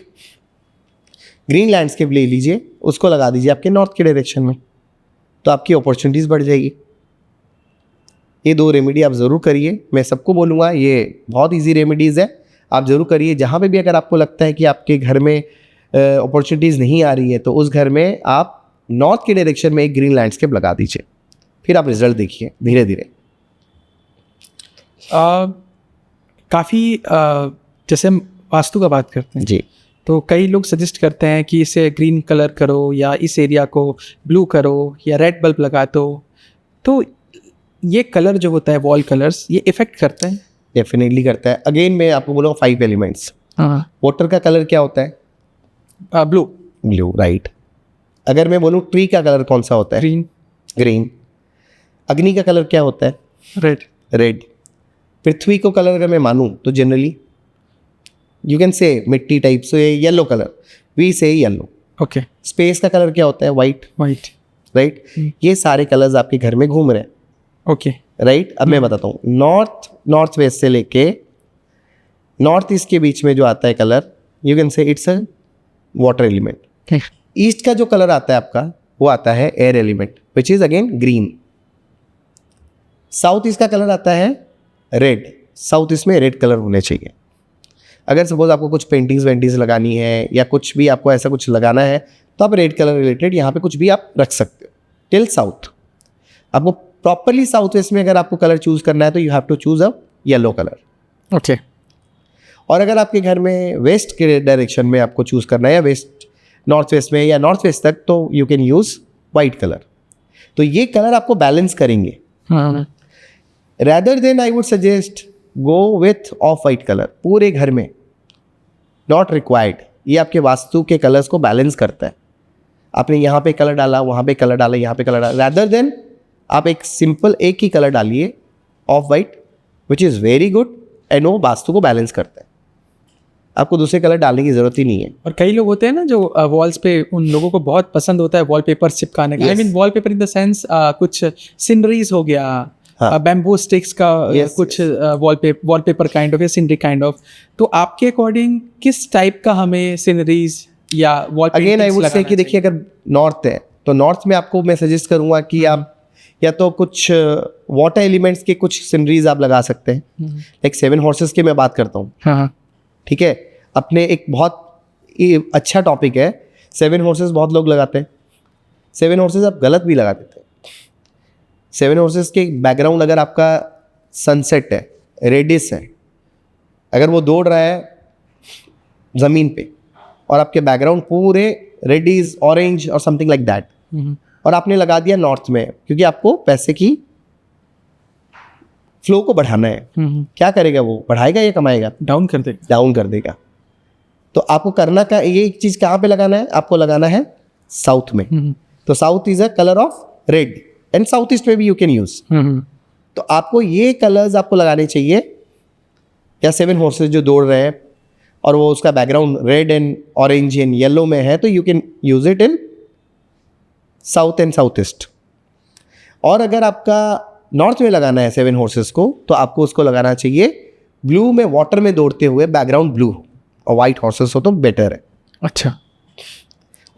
ग्रीन लैंडस्केप ले लीजिए, उसको लगा दीजिए आपके नॉर्थ के डायरेक्शन में, तो आपकी अपॉर्चुनिटीज़ बढ़ जाएगी। ये 2 रेमेडी आप ज़रूर करिए, मैं सबको बोलूँगा, ये बहुत इजी रेमेडीज़ है, आप ज़रूर करिए। जहाँ पे भी अगर आपको लगता है कि आपके घर में अपॉर्चुनिटीज़ नहीं आ रही है, तो उस घर में आप नॉर्थ के डायरेक्शन में एक ग्रीन लैंडस्केप लगा दीजिए, फिर आप रिजल्ट देखिए धीरे धीरे। काफ़ी जैसे हम वास्तु का बात करते हैं जी, तो कई लोग सजेस्ट करते हैं कि इसे ग्रीन कलर करो, या इस एरिया को ब्लू करो, या रेड बल्ब लगा दो। तो ये कलर जो होता है, वॉल कलर्स, ये इफेक्ट करता है? डेफिनेटली करता है। अगेन मैं आपको बोलूँगा 5 एलिमेंट्स। वाटर का कलर क्या होता है? ब्लू। Blue, right. अगर मैं बोलूँ ट्री का कलर कौन सा होता है? ग्रीन। ग्रीन। अग्नि का कलर क्या होता है? रेड। रेड। पृथ्वी को कलर अगर मैं मानूँ तो जनरली यू कैन से मिट्टी टाइप से येलो कलर, वी से येलो। ओके। स्पेस का कलर क्या होता है? वाइट। White, right. ये सारे कलर्स आपके घर में घूम रहे हैं। Okay, right. अब मैं बताता हूँ, नॉर्थ वेस्ट से लेके नॉर्थ ईस्ट के बीच में जो आता है कलर, यू कैन से it's a water element. East का जो कलर आता है आपका, वो आता है air element, which is again green. South east का कलर आता है रेड, साउथ ईस्ट में रेड कलर होने चाहिए। अगर सपोज आपको कुछ पेंटिंग्स लगानी है, या कुछ भी आपको ऐसा कुछ लगाना है, तो आप रेड कलर रिलेटेड यहाँ पे कुछ भी आप रख सकते हो टिल साउथ। आपको प्रॉपरली साउथ वेस्ट में अगर आपको कलर चूज करना है, तो you have to choose a yellow colour. Okay. और अगर आपके घर में वेस्ट के डायरेक्शन में आपको चूज करना है, या वेस्ट नॉर्थ वेस्ट में, या नॉर्थ वेस्ट तक, तो you can use white colour. तो ये कलर आपको बैलेंस करेंगे. Rather than I would suggest go with of white colour पूरे घर में. Not required. ये आपके वास्तु के कलर्स को बैलेंस करता है. आपने यहाँ पे कलर डाला, वहाँ पे कलर डाला, यहाँ पे कलर डाला. रैदर देन आप एक सिंपल एक ही कलर डालिए of white, which is very good, and वो वास्तु को बैलेंस करता है. आपको दूसरे कलर डालने की ज़रूरत ही नहीं है. और कई लोग होते हैं ना जो वॉल्स पे, उन लोगों को बहुत पसंद होता है वॉलपेपर चिपकाने का. I mean wallpaper in the sense कुछ सीनरीज हो गया, बैम्बू स्टिक्स का, कुछ वॉलपेपर काइंड ऑफ या सीनरी काइंड ऑफ. तो आपके अकॉर्डिंग किस टाइप का हमें सीनरीज या वॉल अगेन आई वुड से कि देखिए, अगर नॉर्थ है तो नॉर्थ में आपको मैं सजेस्ट करूंगा कि आप या तो कुछ वाटर एलिमेंट्स के कुछ सीनरीज आप लगा सकते हैं. लाइक 7 हॉर्सेस की मैं बात करता हूँ. हाँ, ठीक है. अपने एक बहुत अच्छा टॉपिक है. 7 हॉर्सेस बहुत लोग लगाते हैं. 7 हॉर्सेस आप गलत भी लगा देते हैं. 7 हॉर्सेस के बैकग्राउंड अगर आपका सनसेट है, रेडिस है, अगर वो दौड़ रहा है ज़मीन पे और आपके बैकग्राउंड पूरे रेडिस, ऑरेंज और समथिंग लाइक दैट, और आपने लगा दिया नॉर्थ में, क्योंकि आपको पैसे की फ्लो को बढ़ाना है. क्या करेगा वो? बढ़ाएगा या कमाएगा? डाउन कर देगा. डाउन कर देगा. तो आपको करना का ये एक चीज़ कहाँ पे लगाना है? आपको लगाना है साउथ में. तो south is a colour of red, and south east में भी यू कैन यूज. तो आपको ये कलर्स आपको लगाने चाहिए. या 7 हॉर्सेस जो दौड़ रहे हैं और वो उसका background red and orange and yellow में है, तो you can use it in south and south east. और अगर आपका नॉर्थ में लगाना है 7 हॉर्सेस को, तो आपको उसको लगाना चाहिए ब्लू में, वाटर में दौड़ते हुए बैकग्राउंड ब्लू, और वाइट हॉर्सेस हो तो बेटर है. अच्छा.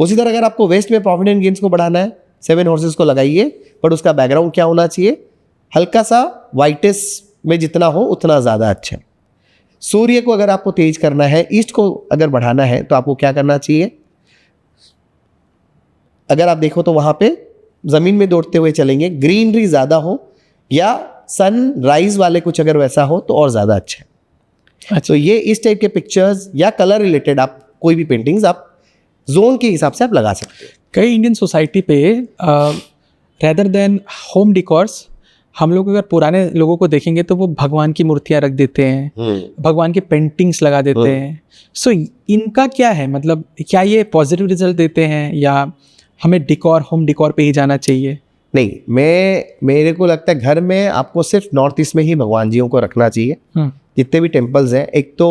उसी तरह अगर आपको वेस्ट में प्रॉफिट एंड गेन्स को बढ़ाना है, 7 हॉर्सेस को लगाइए, बट उसका बैकग्राउंड क्या होना चाहिए? हल्का सा वाइटिस में जितना हो उतना ज़्यादा अच्छा है. सूर्य को अगर आपको तेज करना है, ईस्ट को अगर बढ़ाना है, तो आपको क्या करना चाहिए? अगर आप देखो तो वहाँ पे ज़मीन में दौड़ते हुए चलेंगे, ग्रीनरी ज़्यादा हो या सनराइज वाले कुछ अगर वैसा हो तो और ज़्यादा अच्छा है. अच्छा. तो ये इस टाइप के पिक्चर्स या कलर रिलेटेड आप कोई भी पेंटिंग्स आप जोन के हिसाब से आप लगा सकते हैं. कई इंडियन सोसाइटी पे रेदर देन होम डिकॉर्स, हम लोग अगर पुराने लोगों को देखेंगे तो वो भगवान की मूर्तियां रख देते हैं, भगवान के पेंटिंग्स लगा देते हैं. सो इनका क्या है, मतलब क्या ये पॉजिटिव रिजल्ट देते हैं या हमें डिकॉर, होम डिकॉर पे ही जाना चाहिए? नहीं, मेरे को लगता है घर में आपको सिर्फ नॉर्थ ईस्ट में ही भगवान जियों को रखना चाहिए. जितने भी टेम्पल्स हैं, एक तो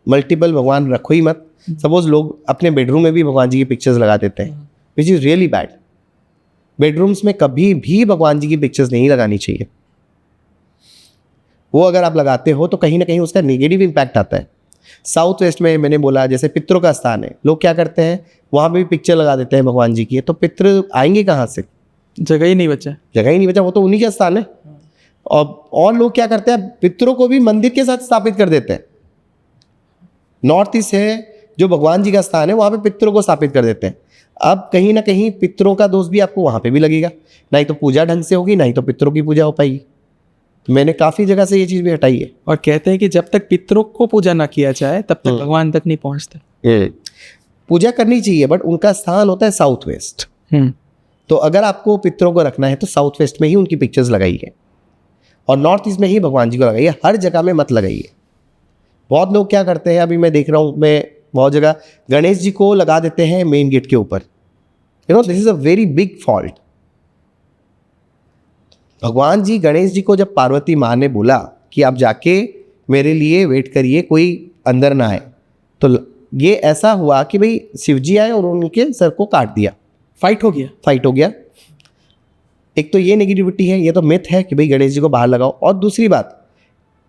मल्टीपल भगवान रखो ही मत. सपोज लोग अपने बेडरूम में भी भगवान जी की पिक्चर्स लगा देते हैं, which is really bad. Bedrooms में कभी भी भगवान जी की पिक्चर्स नहीं लगानी चाहिए. वो अगर आप लगाते हो तो कहीं ना कहीं उसका नेगेटिव इम्पैक्ट आता है. साउथ वेस्ट में मैंने बोला, जैसे पितरों का स्थान है, लोग क्या करते हैं वहाँ पे भी पिक्चर लगा देते हैं भगवान जी की. तो पितृ आएंगे कहाँ से? जगह ही नहीं बचा. जगह ही नहीं बचा, वो तो उन्हीं का स्थान है. और लोग क्या करते हैं, पितरों को भी मंदिर के साथ स्थापित कर देते हैं. नॉर्थ ईस्ट है जो भगवान जी का स्थान है, वहाँ पे पितरों को स्थापित कर देते हैं. अब कहीं ना कहीं पितरों का दोष भी आपको वहाँ पे भी लगेगा. ना ही तो पूजा ढंग से होगी, ना ही तो पितरों की पूजा हो पाएगी. तो मैंने काफ़ी जगह से ये चीज़ भी हटाई है. और कहते हैं कि जब तक पितरों को पूजा ना किया जाए तब तक भगवान तक नहीं पहुँचते. पूजा करनी चाहिए, बट उनका स्थान होता है साउथ वेस्ट. तो अगर आपको पितरों को रखना है तो साउथ वेस्ट में ही उनकी पिक्चर्स लगाइए, और नॉर्थ ईस्ट में ही भगवान जी को लगाइए. हर जगह में मत लगाइए. बहुत लोग क्या करते हैं, अभी मैं देख रहा हूँ, मैं बहुत जगह गणेश जी को लगा देते हैं मेन गेट के ऊपर. You know, this is a very big fault. भगवान जी, गणेश जी को जब पार्वती माँ ने बोला कि आप जाके मेरे लिए वेट करिए, कोई अंदर ना आए, तो ये ऐसा हुआ कि भाई शिव जी आए और उनके सर को काट दिया. फाइट हो गया. एक तो ये नेगेटिविटी है, ये तो मिथ है कि भाई गणेश जी को बाहर लगाओ. और दूसरी बात,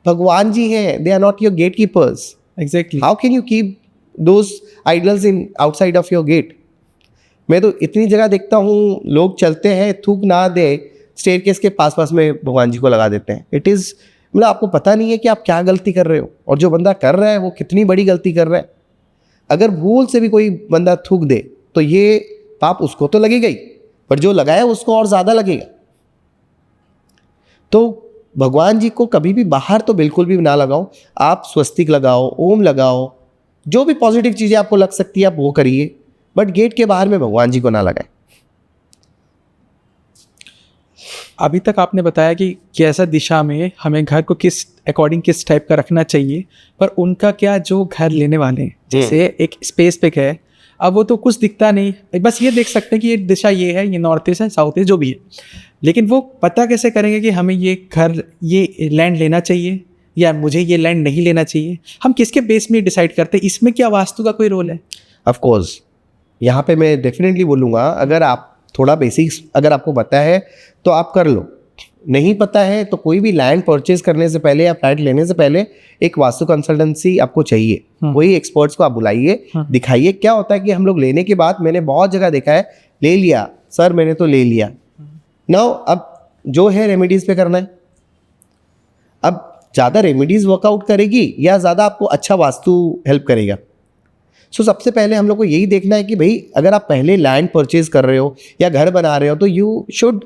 भगवान जी हैं, they are not your gate keepers. Exactly. How can you keep those idols in outside of your gate? मैं तो इतनी जगह देखता हूँ, लोग चलते हैं, थूक ना दे, स्टेयरकेस के पास में भगवान जी को लगा देते हैं. इट इज़, मतलब आपको पता नहीं है कि आप क्या गलती कर रहे हो, और जो बंदा कर रहा है वो कितनी बड़ी गलती कर रहा है. अगर भूल से भी कोई बंदा थूक दे तो ये पाप उसको तो लगेगा ही, पर जो लगाया उसको और ज़्यादा लगेगा. तो भगवान जी को कभी भी बाहर तो बिल्कुल भी ना लगाओ. आप स्वस्तिक लगाओ, ओम लगाओ, जो भी पॉजिटिव चीज़ें आपको लग सकती है आप वो करिए, बट गेट के बाहर में भगवान जी को ना लगाएं. अभी तक आपने बताया कि कैसा दिशा में हमें घर को किस अकॉर्डिंग किस टाइप का रखना चाहिए, पर उनका क्या जो घर लेने वाले हैं, जैसे एक स्पेस पिक है, अब वो तो कुछ दिखता नहीं, बस ये देख सकते हैं कि ये दिशा ये है, ये नॉर्थ ईस्ट है, साउथ ईस्ट, जो भी है, लेकिन वो पता कैसे करेंगे कि हमें ये घर, ये लैंड लेना चाहिए या मुझे ये लैंड नहीं लेना चाहिए? हम किसके बेस में डिसाइड करते हैं? इसमें क्या वास्तु का कोई रोल है? ऑफ कोर्स यहाँ पे मैं डेफिनेटली बोलूँगा, अगर आप थोड़ा बेसिक्स अगर आपको पता है तो आप कर लो, नहीं पता है तो कोई भी लैंड परचेज करने से पहले या फ्लैट लेने से पहले एक वास्तु कंसल्टेंसी आपको चाहिए। वही एक्सपर्ट्स को आप बुलाइए, दिखाइए। क्या होता है कि हम लोग लेने के बाद, मैंने बहुत जगह देखा है, ले लिया सर मैंने तो ले लिया, नाउ अब जो है रेमेडीज पे करना है। अब ज़्यादा रेमेडीज वर्कआउट करेगी या ज़्यादा आपको अच्छा वास्तु हेल्प करेगा? सो सबसे पहले हम लोग को यही देखना है कि भाई अगर आप पहले लैंड परचेज कर रहे हो या घर बना रहे हो तो you should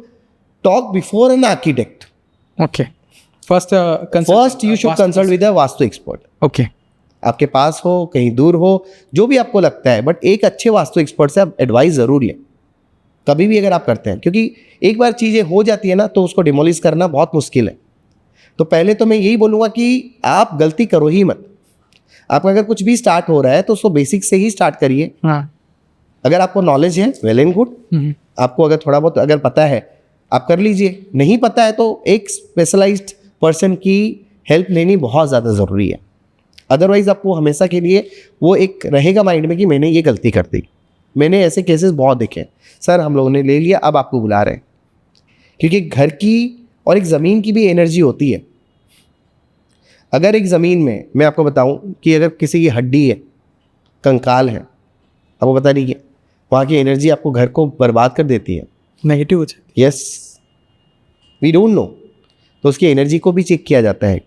talk before an architect. Okay, first you should consult with a vastu expert. Okay, आपके पास हो, कहीं दूर हो, जो भी आपको लगता है, बट एक अच्छे वास्तु एक्सपर्ट से आप एडवाइस ज़रूर लें कभी भी अगर आप करते हैं, क्योंकि एक बार चीज़ें हो जाती है ना तो उसको डिमोलिश करना बहुत मुश्किल है। तो पहले तो मैं यही बोलूँगा कि आप गलती करो ही मत। आपका अगर कुछ भी स्टार्ट हो रहा है तो उसको बेसिक से ही स्टार्ट करिए। हाँ, अगर आपको नॉलेज है वेल एंड गुड, आपको अगर थोड़ा बहुत अगर पता है आप कर लीजिए, नहीं पता है तो एक स्पेशलाइज्ड पर्सन की हेल्प लेनी बहुत ज़्यादा ज़रूरी है। अदरवाइज़ आपको हमेशा के लिए वो एक रहेगा माइंड में कि मैंने ये गलती कर दी। मैंने ऐसे केसेस बहुत देखे हैं, सर हम लोगों ने ले लिया अब आपको बुला रहे हैं, क्योंकि घर की और एक ज़मीन की भी एनर्जी होती है। अगर एक ज़मीन में मैं आपको बताऊं कि अगर किसी की हड्डी है, कंकाल है, आपको पता नहीं है, वहाँ की एनर्जी आपको घर को बर्बाद कर देती है, नेगेटिव हो जाती यस, वी डोंट नो। तो उसकी एनर्जी को भी चेक किया जाता है,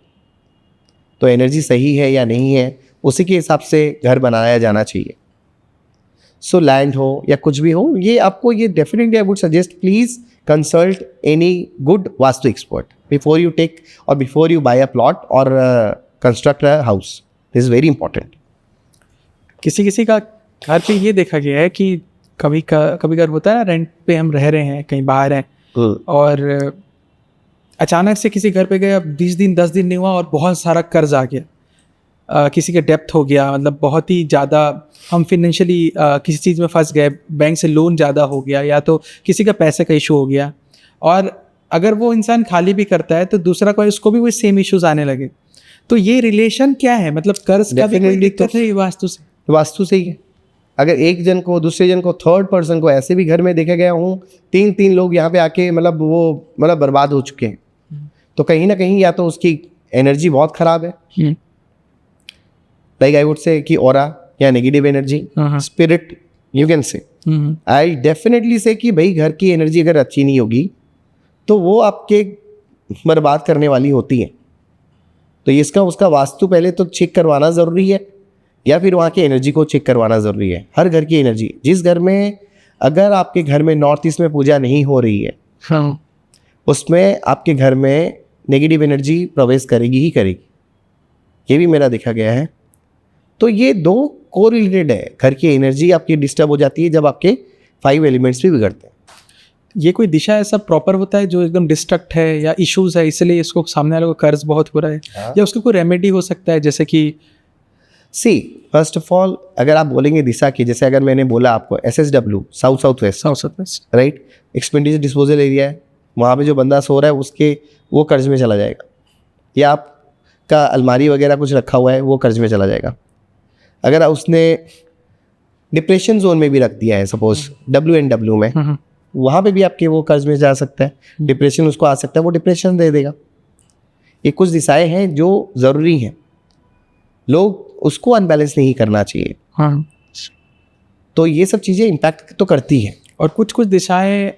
तो एनर्जी सही है या नहीं है, उसी के हिसाब से घर बनाया जाना चाहिए। सो लैंड हो या कुछ भी हो, ये आपको ये definitely I would suggest please consult any good vastu expert before you take और before you buy a plot और construct a house. This is very important. किसी किसी का घर पे ये देखा गया है कि कभी कभी होता है ना, रेंट पे हम रह रहे हैं, कहीं बाहर हैं, और अचानक से किसी घर पे गए, अब 20 दिन 10 दिन नहीं हुआ और बहुत सारा कर्ज आ गया, किसी का डेप्थ हो गया, मतलब बहुत ही ज़्यादा हम फिनेंशियली किसी चीज़ में फंस गए, बैंक से लोन ज़्यादा हो गया, या तो किसी का पैसे का इशू हो गया, और अगर वो इंसान खाली भी करता है तो दूसरा कोई उसको भी वही सेम इश्यूज आने लगे। तो ये रिलेशन क्या है, मतलब कर्ज का भी कोई दिक्कत है वास्तु से? वास्तु से ही है। अगर एक जन को, दूसरे जन को, थर्ड पर्सन को, ऐसे भी घर में देखा गया हूँ 3 लोग यहाँ पे आके मतलब बर्बाद हो चुके हैं। तो कहीं ना कहीं या तो उसकी एनर्जी बहुत खराब है, लाइक आई वुड से कि ऑरा या negative energy, spirit you can से। आई डेफिनेटली से कि भाई घर की एनर्जी अगर अच्छी नहीं होगी तो वो आपके बर्बाद करने वाली होती है। तो इसका उसका वास्तु पहले तो चेक करवाना ज़रूरी है, या फिर वहाँ की एनर्जी को चेक करवाना ज़रूरी है। हर घर की एनर्जी, जिस घर में अगर आपके घर में नॉर्थ ईस्ट में पूजा नहीं हो रही है, उसमें आपके घर में नेगेटिव एनर्जी प्रवेश करेगी ही करेगी, ये भी मेरा देखा गया है। तो ये 2 कोरिलेटेड है। घर की एनर्जी आपकी डिस्टर्ब हो जाती है जब आपके 5 एलिमेंट्स भी बिगड़ते हैं। ये कोई दिशा ऐसा प्रॉपर होता है जो एकदम डिस्ट्रक्ट है या इश्यूज है, इसलिए इसको सामने वाले को कर्ज बहुत हो रहा है, या उसका कोई रेमेडी हो सकता है? जैसे कि सी फर्स्ट ऑफ ऑल अगर आप बोलेंगे दिशा की, जैसे अगर मैंने बोला आपको SSW south west, right, expenditure disposal area है, वहाँ पे जो बंदा सो रहा है उसके वो कर्ज में चला जाएगा, या आपका अलमारी वगैरह कुछ रखा हुआ है वो कर्ज में चला जाएगा। अगर उसने डिप्रेशन जोन में भी रख दिया है, सपोज WNW में, वहाँ पे भी आपके वो कर्ज में जा सकता है, डिप्रेशन उसको आ सकता है, वो डिप्रेशन दे देगा। ये कुछ दिशाएं हैं जो ज़रूरी हैं, लोग उसको अनबैलेंस नहीं करना चाहिए। हाँ, तो ये सब चीज़ें इम्पैक्ट तो करती हैं। और कुछ कुछ दिशाएं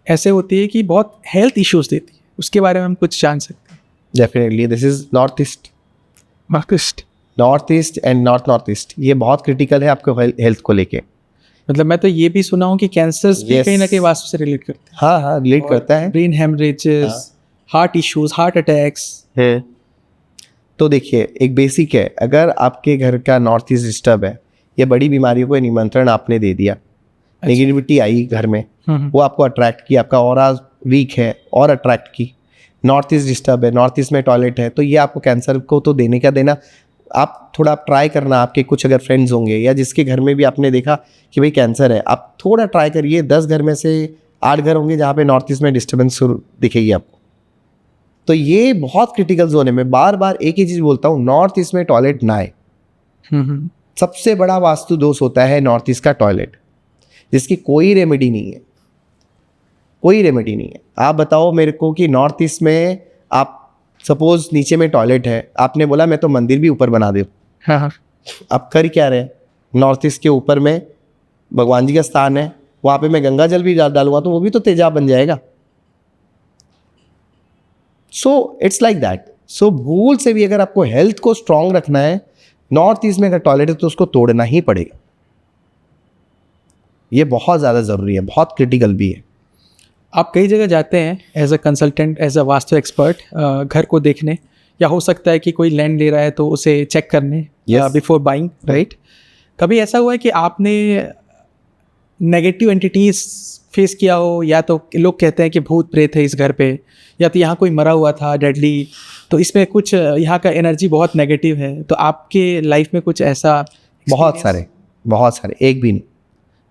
ऐसे होती है कि बहुत हेल्थ इश्यूज देती है, उसके बारे में हम कुछ जान सकते हैं? Definitely this is north east and north east, ये बहुत क्रिटिकल है आपको हेल्थ को लेके। मतलब मैं तो ये भी सुना हूँ कि कैंसर्स भी कहीं ना कहीं वास्तु से रिलेट करते हैं। हाँ रिलेट करता है। Brain haemorrhages, heart issues, heart attacks है। तो देखिए एक बेसिक है, अगर आपके घर का नॉर्थ ईस्ट डिस्टर्ब है, या बड़ी बीमारियों को निमंत्रण आपने दे दिया, नेगेटिविटी आई घर में, वो आपको अट्रैक्ट किया, आपका ऑरा वीक है और अट्रैक्ट की, नॉर्थ ईस्ट डिस्टर्ब है, नॉर्थ ईस्ट में टॉयलेट है, तो ये आपको कैंसर को तो देने का देना। आप थोड़ा ट्राई करना, आपके कुछ अगर फ्रेंड्स होंगे या जिसके घर में भी आपने देखा कि भाई कैंसर है, आप थोड़ा ट्राई करिए। 10 घर में से 8 घर होंगे जहाँ पे नॉर्थ ईस्ट में डिस्टर्बेंस दिखेगी आपको। तो ये बहुत क्रिटिकल जोन है। मैं बार बार एक ही चीज़ बोलता हूँ, नॉर्थ ईस्ट में टॉयलेट ना आए। सबसे बड़ा वास्तु दोष होता है नॉर्थ ईस्ट का टॉयलेट, जिसकी कोई रेमेडी नहीं है, कोई रेमेडी नहीं है। आप बताओ मेरे को कि नॉर्थ ईस्ट में आप सपोज नीचे में टॉयलेट है, आपने बोला मैं तो मंदिर भी ऊपर बना दूँ, हाँ, आप कर क्या रहे हैं? नॉर्थ ईस्ट के ऊपर में भगवान जी का स्थान है, वहाँ पे मैं गंगा जल भी डालूंगा तो वो भी तो तेजाब बन जाएगा। So it's like that. So भूल से भी अगर आपको हेल्थ को स्ट्रांग रखना है, नॉर्थ ईस्ट में अगर टॉयलेट है तो उसको तोड़ना ही पड़ेगा। ये बहुत ज़्यादा ज़रूरी है, बहुत क्रिटिकल भी है। आप कई जगह जाते हैं as a consultant, as a vastu expert, घर को देखने, या हो सकता है कि कोई लैंड ले रहा है तो उसे चेक करने बिफोर बाइंग, राइट? कभी ऐसा हुआ है कि आपने नेगेटिव एंटिटीज फेस किया हो, या तो लोग कहते हैं कि भूत प्रेत है इस घर पे, या तो यहाँ कोई मरा हुआ था डेडली, तो इसमें कुछ यहाँ का एनर्जी बहुत नेगेटिव है, तो आपके लाइफ में कुछ ऐसा? बहुत सारे, एक भी नहीं।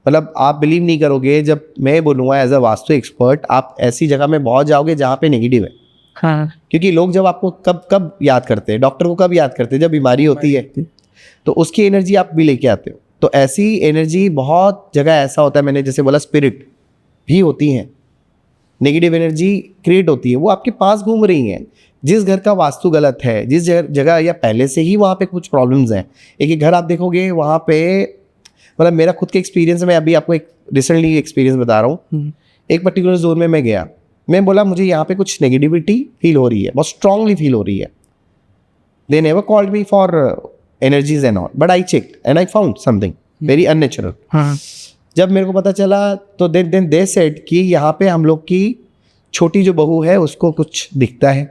मतलब आप बिलीव नहीं करोगे, जब मैं बोलूँगा एज अ वास्तु एक्सपर्ट, आप ऐसी जगह में बहुत जाओगे जहाँ पे नेगेटिव है। हाँ, क्योंकि लोग जब आपको कब याद करते हैं, डॉक्टर को कब याद करते हैं? जब बीमारी होती है, तो उसकी एनर्जी आप भी लेके आते हो। तो ऐसी एनर्जी बहुत जगह ऐसा होता है, मैंने जैसे बोला स्पिरिट भी होती हैं, नेगेटिव एनर्जी क्रिएट होती है, वो आपके पास घूम रही हैं। जिस घर का वास्तु गलत है, जिस जगह या पहले से ही वहाँ पे कुछ प्रॉब्लम्स हैं, एक घर आप देखोगे वहाँ पे, मतलब मेरा खुद का एक्सपीरियंस है, मैं अभी आपको एक रिसेंटली एक्सपीरियंस बता रहा हूँ। एक पर्टिकुलर जोन में मैं गया, मैं बोला मुझे यहाँ पे कुछ नेगेटिविटी फील हो रही है, बहुत स्ट्रांगली फील हो रही है। They never called me for energies and all, but I checked and I found something very unnatural. जब मेरे को पता चला तो देन दे सेड कि यहाँ पे हम लोग की छोटी जो बहू है उसको कुछ दिखता है।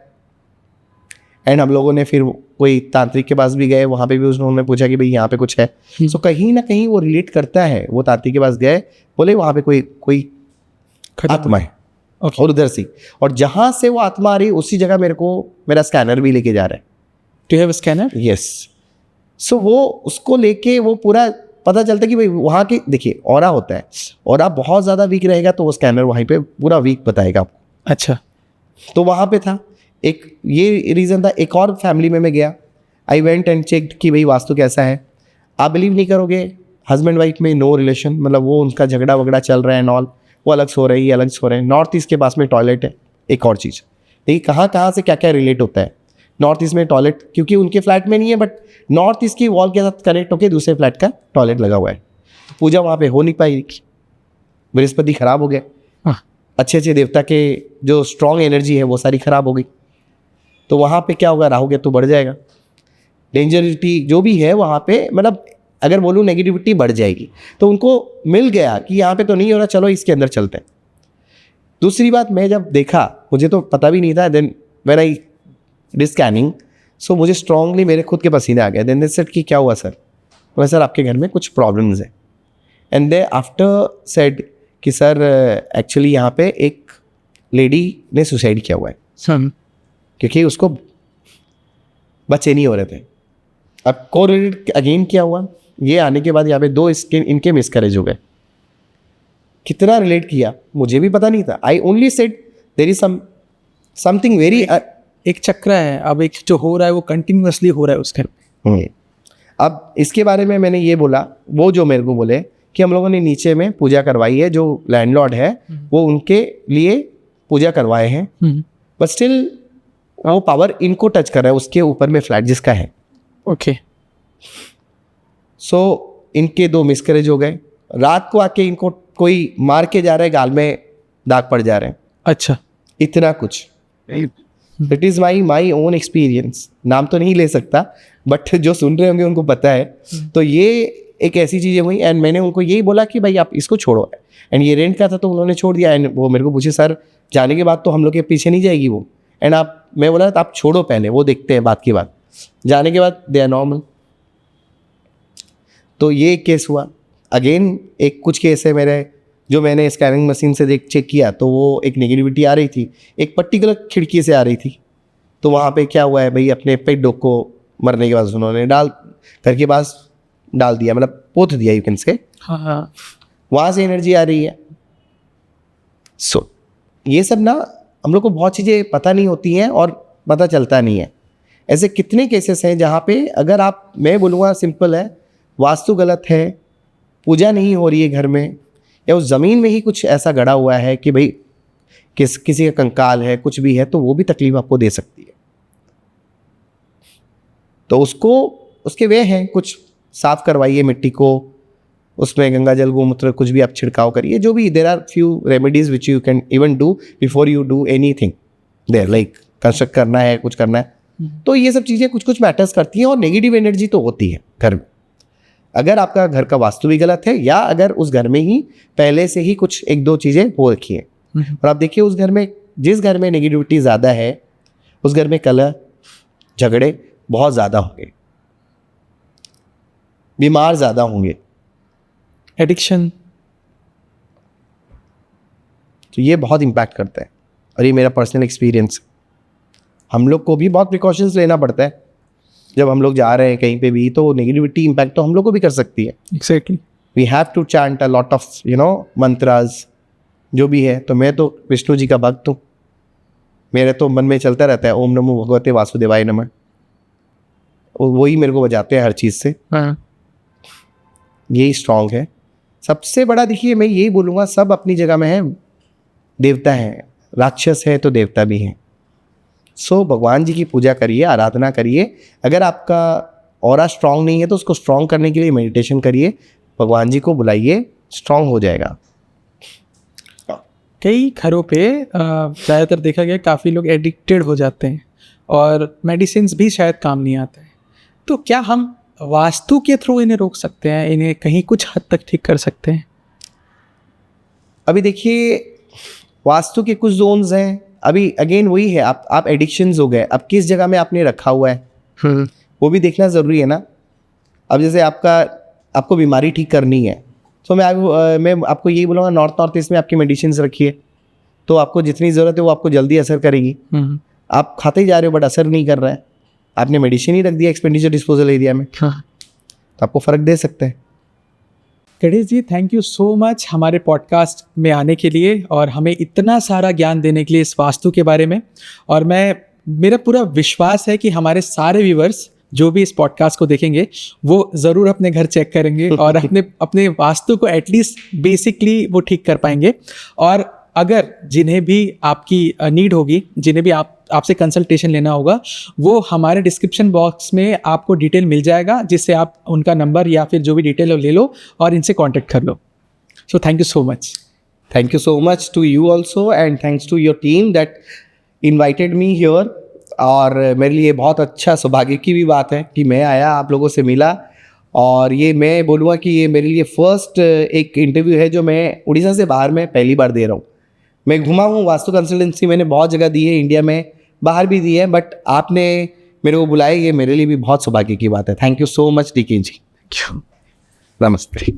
एंड हम लोगों ने फिर कोई तांत्रिक के पास भी गए, वहाँ पे भी उन्होंने पूछा कि भाई यहाँ पे कुछ है। सो कहीं ना कहीं वो रिलेट करता है। वो तांत्रिक के पास गए, बोले वहाँ पे कोई आत्मा है। और उधर से, और जहाँ से वो आत्मा आ रही उसी जगह मेरे को मेरा स्कैनर भी लेके जा रहा है। Do you have a scanner? Yes. So वो उसको लेके वो पूरा पता चलता है कि भाई वहाँ के, देखिए ऑरा होता है, ऑरा बहुत ज़्यादा वीक रहेगा तो वो स्कैनर वहीं पे पूरा वीक बताएगा आपको। अच्छा, तो वहाँ पे था एक, ये रीज़न था। एक और फैमिली में मैं गया, आई वेंट एंड चेक्ड कि भाई वास्तु कैसा है। आप बिलीव नहीं करोगे, हस्बैंड वाइफ में नो रिलेशन, मतलब वो उनका झगड़ा वगड़ा चल रहा है एंड ऑल, वो अलग सो रही है, अलग सो रहे हैं। नॉर्थ ईस्ट के पास में टॉयलेट है। एक और चीज़ देखिए कहाँ से क्या क्या रिलेट होता है। नॉर्थ ईस्ट में टॉयलेट, क्योंकि उनके फ्लैट में नहीं है, बट नॉर्थ ईस्ट की वॉल के साथ कनेक्ट होकर दूसरे फ्लैट का टॉयलेट लगा हुआ है। पूजा वहाँ पे हो नहीं पाई, बृहस्पति खराब हो गए, अच्छे देवता के जो स्ट्रॉन्ग एनर्जी है वो सारी खराब हो गई। तो वहाँ पे क्या होगा, राहु केतु बढ़ जाएगा, डेंजरिटी जो भी है वहाँ पे, मतलब अगर बोलूँ नेगेटिविटी बढ़ जाएगी। तो उनको मिल गया कि यहाँ पे तो नहीं हो रहा, चलो इसके अंदर चलते हैं। दूसरी बात, मैं जब देखा, मुझे तो पता भी नहीं था, then when I did scanning, so मुझे स्ट्रांगली मेरे खुद के पसीने आ गए। देन दे सेड कि क्या हुआ सर? तो सर आपके घर में कुछ प्रॉब्लम्स है। एंड दे आफ्टर सेड कि सर एक्चुअली यहाँ पे एक लेडी ने सुसाइड किया हुआ है क्योंकि उसको बच्चे नहीं हो रहे थे। अब कोरिलेट अगेन क्या हुआ, ये आने के बाद यहाँ पे 2 इनके मिसकैरेज हो गए। कितना रिलेट किया मुझे भी पता नहीं था। I only said there is something very, एक चक्र है। अब एक जो हो रहा है वो कंटिन्यूअसली हो रहा है उस घर में। अब इसके बारे में मैंने ये बोला, वो जो मेरे को बोले कि हम लोगों ने नीचे में पूजा करवाई है, जो लैंडलॉर्ड है वो उनके लिए पूजा करवाए हैं, बट स्टिल वो पावर इनको टच कर रहा है, उसके ऊपर में फ्लैट जिसका है। ओके। सो इनके 2 मिसकैरेज हो गए। रात को आके इनको कोई मार के जा रहा है, गाल में दाग पड़ जा रहे हैं। अच्छा, इतना कुछ। It is my own experience. नाम तो नहीं ले सकता, बट जो सुन रहे होंगे उनको पता है। तो ये एक ऐसी चीज़ें हुई एंड मैंने उनको यही बोला कि भाई आप इसको छोड़ो। एंड ये रेंट का था तो उन्होंने छोड़ दिया। एंड वो मेरे को पूछे सर जाने के बाद तो हम लोग के पीछे नहीं जाएगी वो? एंड मैं बोला आप छोड़ो पहले, वो देखते हैं बात की बात। जाने के बाद दे आर नॉर्मल। तो ये केस हुआ। अगेन एक कुछ केस है मेरे जो मैंने स्कैनिंग मशीन से चेक किया तो वो एक नेगेटिविटी आ रही थी, एक पर्टिकुलर खिड़की से आ रही थी। तो वहाँ पे क्या हुआ है भाई, अपने पेट डॉग को मरने के बाद उन्होंने घर के पास डाल दिया, मतलब पोत दिया यू कैन से। हाँ, वहाँ से एनर्जी आ रही है। ये सब ना हम लोग को बहुत चीज़ें पता नहीं होती हैं और पता चलता नहीं है। ऐसे कितने केसेस हैं जहाँ पे अगर मैं बोलूँगा सिंपल है, वास्तु गलत है, पूजा नहीं हो रही है घर में, या उस ज़मीन में ही कुछ ऐसा गड़ा हुआ है कि भाई किसी का कंकाल है, कुछ भी है, तो वो भी तकलीफ आपको दे सकती है। तो उसके वे हैं, कुछ साफ करवाइए मिट्टी को, उसमें गंगा जल गोमूत्र कुछ भी आप छिड़काव करिए, जो भी there are few remedies which you can even do before you do anything there, like construct करना है, कुछ करना है। तो ये सब चीज़ें कुछ मैटर्स करती हैं। और नेगेटिव एनर्जी तो होती है घर में, अगर आपका घर का वास्तु भी गलत है या अगर उस घर में ही पहले से ही कुछ एक दो चीज़ें हो रखी हैं। और आप देखिए उस घर में, जिस घर में नेगेटिविटी ज़्यादा है, उस घर में कलह झगड़े बहुत ज़्यादा होंगे, बीमार ज़्यादा होंगे, एडिक्शन। तो ये बहुत इम्पैक्ट करता है। और ये मेरा पर्सनल एक्सपीरियंस, हम लोग को भी बहुत प्रिकॉशंस लेना पड़ता है जब हम लोग जा रहे हैं कहीं पे भी। तो नेगेटिविटी इम्पैक्ट तो हम लोग को भी कर सकती है। Exactly. We have to chant a lot of mantras जो भी है। तो मैं तो विष्णु जी का भक्त हूँ, मेरे तो मन में चलता रहता है ओम नमो भगवते वासुदेवाय नमः, वही मेरे को बजाते हैं हर चीज़ से। यही स्ट्रांग है। सबसे बड़ा देखिए मैं यही बोलूँगा, सब अपनी जगह में है, देवता हैं, राक्षस है तो देवता भी हैं। सो भगवान जी की पूजा करिए, आराधना करिए। अगर आपका ऑरा स्ट्रांग नहीं है तो उसको स्ट्रांग करने के लिए मेडिटेशन करिए, भगवान जी को बुलाइए, स्ट्रांग हो जाएगा। कई घरों पे ज़्यादातर देखा गया काफ़ी लोग एडिक्टेड हो जाते हैं और मेडिसिन भी शायद काम नहीं आता है। तो क्या हम वास्तु के थ्रू इन्हें रोक सकते हैं, इन्हें कहीं कुछ हद तक ठीक कर सकते हैं? अभी देखिए वास्तु के कुछ जोन्स हैं। अभी अगेन वही है, आप एडिक्शंस हो गए, अब किस जगह में आपने रखा हुआ है वो भी देखना ज़रूरी है ना। अब जैसे आपको बीमारी ठीक करनी है तो मैं आपको यही बोलूँगा, नॉर्थ ईस्ट में आपकी मेडिसिन रखिए, तो आपको जितनी ज़रूरत है वो आपको जल्दी असर करेगी। आप खाते ही जा रहे हो बट असर नहीं कर रहा है, आपने मेडिसिन ही रख दिया एक्सपेंडिचर डिस्पोजल एरिया में, तो आपको फ़र्क दे सकते हैं। Ganesh ji, thank you so much हमारे पॉडकास्ट में आने के लिए और हमें इतना सारा ज्ञान देने के लिए इस वास्तु के बारे में। और मेरा पूरा विश्वास है कि हमारे सारे व्यूवर्स जो भी इस पॉडकास्ट को देखेंगे वो ज़रूर अपने घर चेक करेंगे और अपने वास्तु को एटलीस्ट बेसिकली वो ठीक कर पाएंगे। और अगर जिन्हें भी आपकी नीड होगी, जिन्हें भी आपसे कंसल्टेशन लेना होगा, वो हमारे डिस्क्रिप्शन बॉक्स में आपको डिटेल मिल जाएगा, जिससे आप उनका नंबर या फिर जो भी डिटेल ले लो और इनसे कांटेक्ट कर लो। So thank you so much. Thank you so much to you also and thanks to your team that invited me here. और मेरे लिए बहुत अच्छा सौभाग्य की भी बात है कि मैं आया, आप लोगों से मिला। और ये मैं बोलूँगा कि ये मेरे लिए फर्स्ट एक इंटरव्यू है जो मैं उड़ीसा से बाहर में पहली बार दे रहा हूँ। मैं घुमा हूँ वास्तु कंसल्टेंसी, मैंने बहुत जगह दी है, इंडिया में बाहर भी दी है, बट आपने मेरे को बुलाया, ये मेरे लिए भी बहुत सौभाग्य की बात है। Thank you so much DK जी। क्यों? नमस्ते।